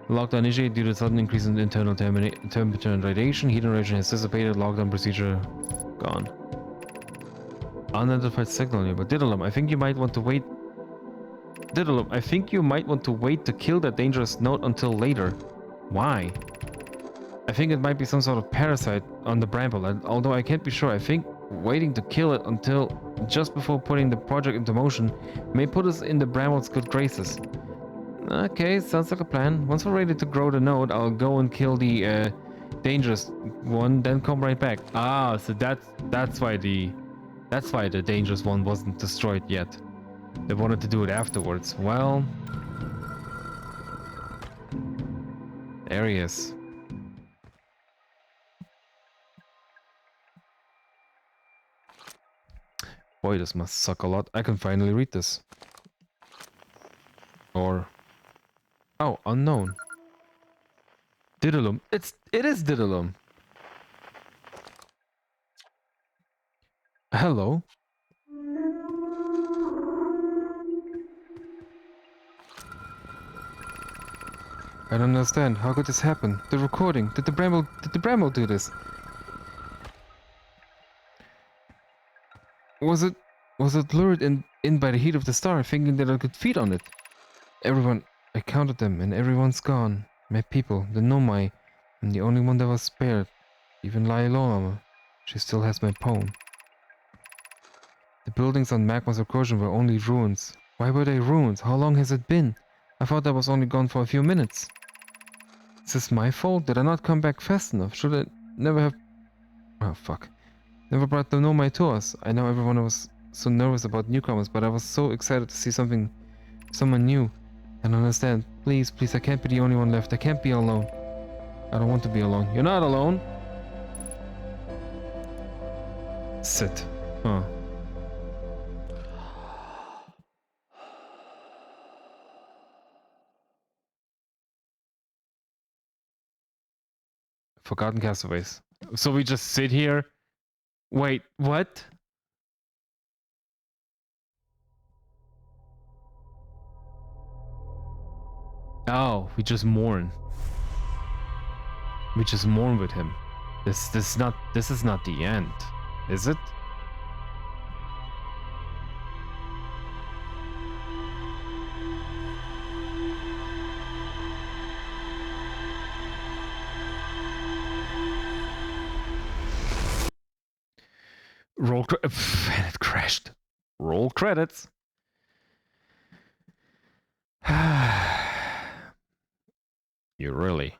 Lockdown initiated due to sudden increase in internal temperature and radiation. Heat and radiation has dissipated. Lockdown procedure gone. Unidentified signal here, but Diddlem, I think you might want to wait. Diddlem, I think you might want to wait to kill that dangerous node until later. Why? I think it might be some sort of parasite on the Bramble, and although I can't be sure, I think waiting to kill it until just before putting the project into motion may put us in the Bramble's good graces. Okay, sounds like a plan. Once we're ready to grow the node, I'll go and kill the dangerous one, then come right back. Ah, so that's why the dangerous one wasn't destroyed yet. They wanted to do it afterwards. Well, there he is. Boy, this must suck a lot. I can finally read this. Or... oh, unknown. Diddlem. It is Diddlem. Hello. I don't understand. How could this happen? The recording. Did the Bramble do this? Was it lured in by the heat of the star, thinking that I could feed on it? Everyone, I counted them, and everyone's gone. My people, the Nomai. I'm the only one that was spared. Even Lailoma. She still has my poem. The buildings on Magma's recursion were only ruins. Why were they ruins? How long has it been? I thought I was only gone for a few minutes. Is this my fault? Did I not come back fast enough? Should I never have... oh, fuck. Never brought the Nomai to us. I know everyone was so nervous about newcomers, but I was so excited to see someone new. I don't understand. Please, I can't be the only one left. I can't be alone. I don't want to be alone. You're not alone. Sit. Huh. Forgotten Castaways. So we just sit here. Wait, what? Oh, we just mourn. We just mourn with him. This is not the end, is it? Roll and it crashed. Roll credits. you really.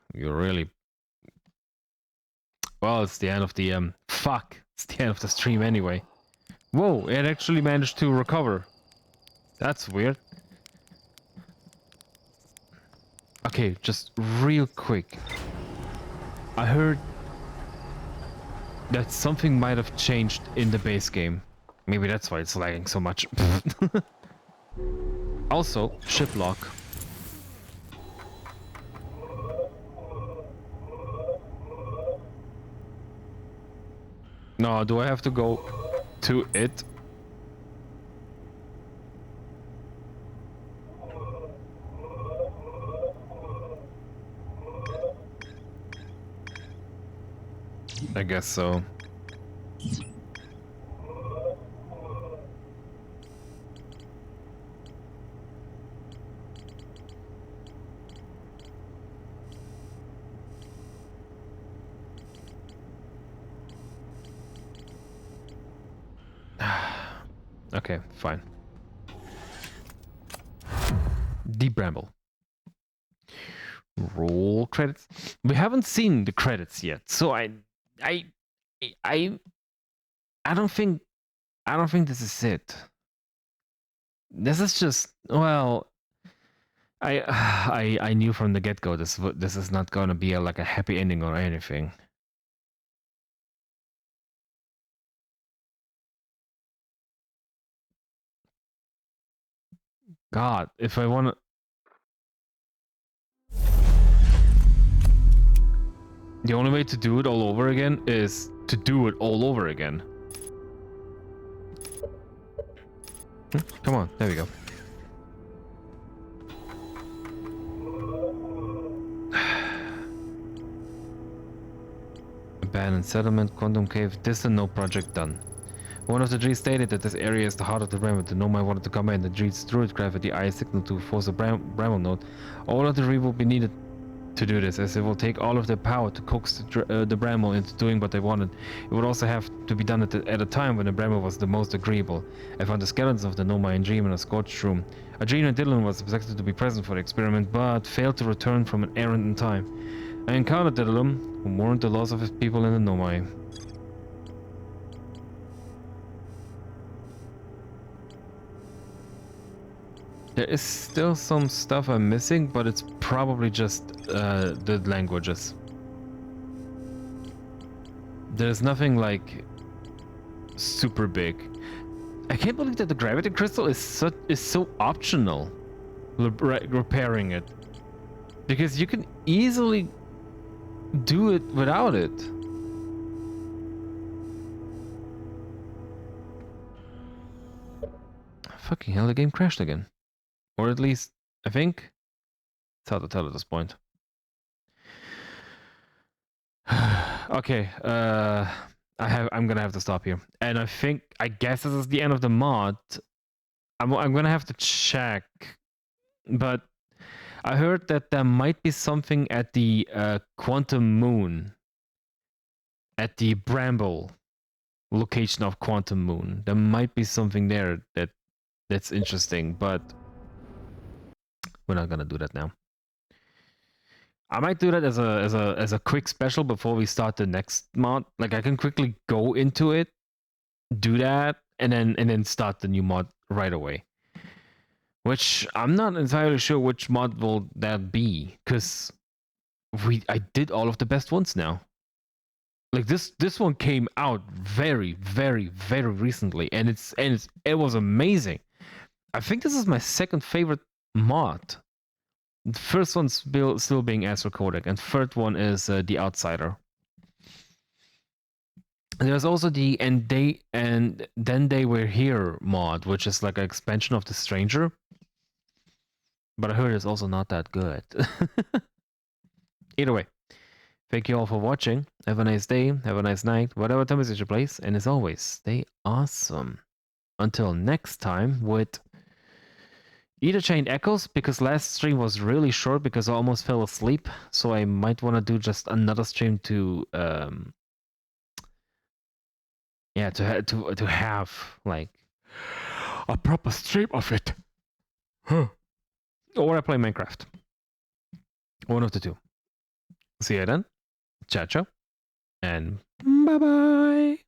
Well, it's the end of the fuck. It's the end of the stream anyway. Whoa, it actually managed to recover. That's weird. Okay, just real quick. I heard that something might have changed in the base game. Maybe that's why it's lagging so much. Also, ship lock. No, do I have to go to it? I guess so. Okay, fine. Deep Bramble. Roll credits. We haven't seen the credits yet, so I don't think this is it. This is just, well, I knew from the get-go this is not gonna be like a happy ending or anything. God, if I want to. The only way to do it all over again is to do it all over again. Come on, there we go. Abandoned settlement, quantum cave, distant no project done. One of the Druids stated that this area is the heart of the Bramble. The Nomai wanted to come in. The Druids Druidcraft with the eye signal to force a Bramble node. All of the Druids will be needed to do this, as it will take all of their power to coax the Bramble into doing what they wanted. It would also have to be done at a time when the Bramble was the most agreeable. I found the skeletons of the Nomai and Dream in a scorched room. Adrena and Dylan was expected to be present for the experiment, but failed to return from an errand in time. I encountered Dylan, who mourned the loss of his people in the Nomai. There is still some stuff I'm missing, but it's probably just the languages. There's nothing like super big. I can't believe that the gravity crystal is so optional. Repairing it, because you can easily do it without it. Fucking hell, the game crashed again. Or at least, I think, it's hard to tell at this point. Okay, I'm gonna have to stop here. And I guess this is the end of the mod. I'm gonna have to check, but I heard that there might be something at the Quantum Moon, at the Bramble location of Quantum Moon. There might be something there that's interesting, but we're not gonna do that now. I might do that as a quick special before we start the next mod. Like, I can quickly go into it, do that, and then start the new mod right away. Which I'm not entirely sure which mod will that be, because I did all of the best ones now. Like this one came out very recently, and it was amazing. I think this is my second favorite mod. The first one's still being Astro Codec, and third one is The Outsider. There's also the and then they were here mod, which is like an expansion of The Stranger. But I heard it's also not that good. Either way, thank you all for watching. Have a nice day, have a nice night, whatever time is at your place, and as always, stay awesome. Until next time with either Chained Echoes, because last stream was really short because I almost fell asleep, so I might want to do just another stream to yeah, to have like a proper stream of it. Or I play Minecraft. One of the two. See you then. Ciao, ciao. And bye-bye.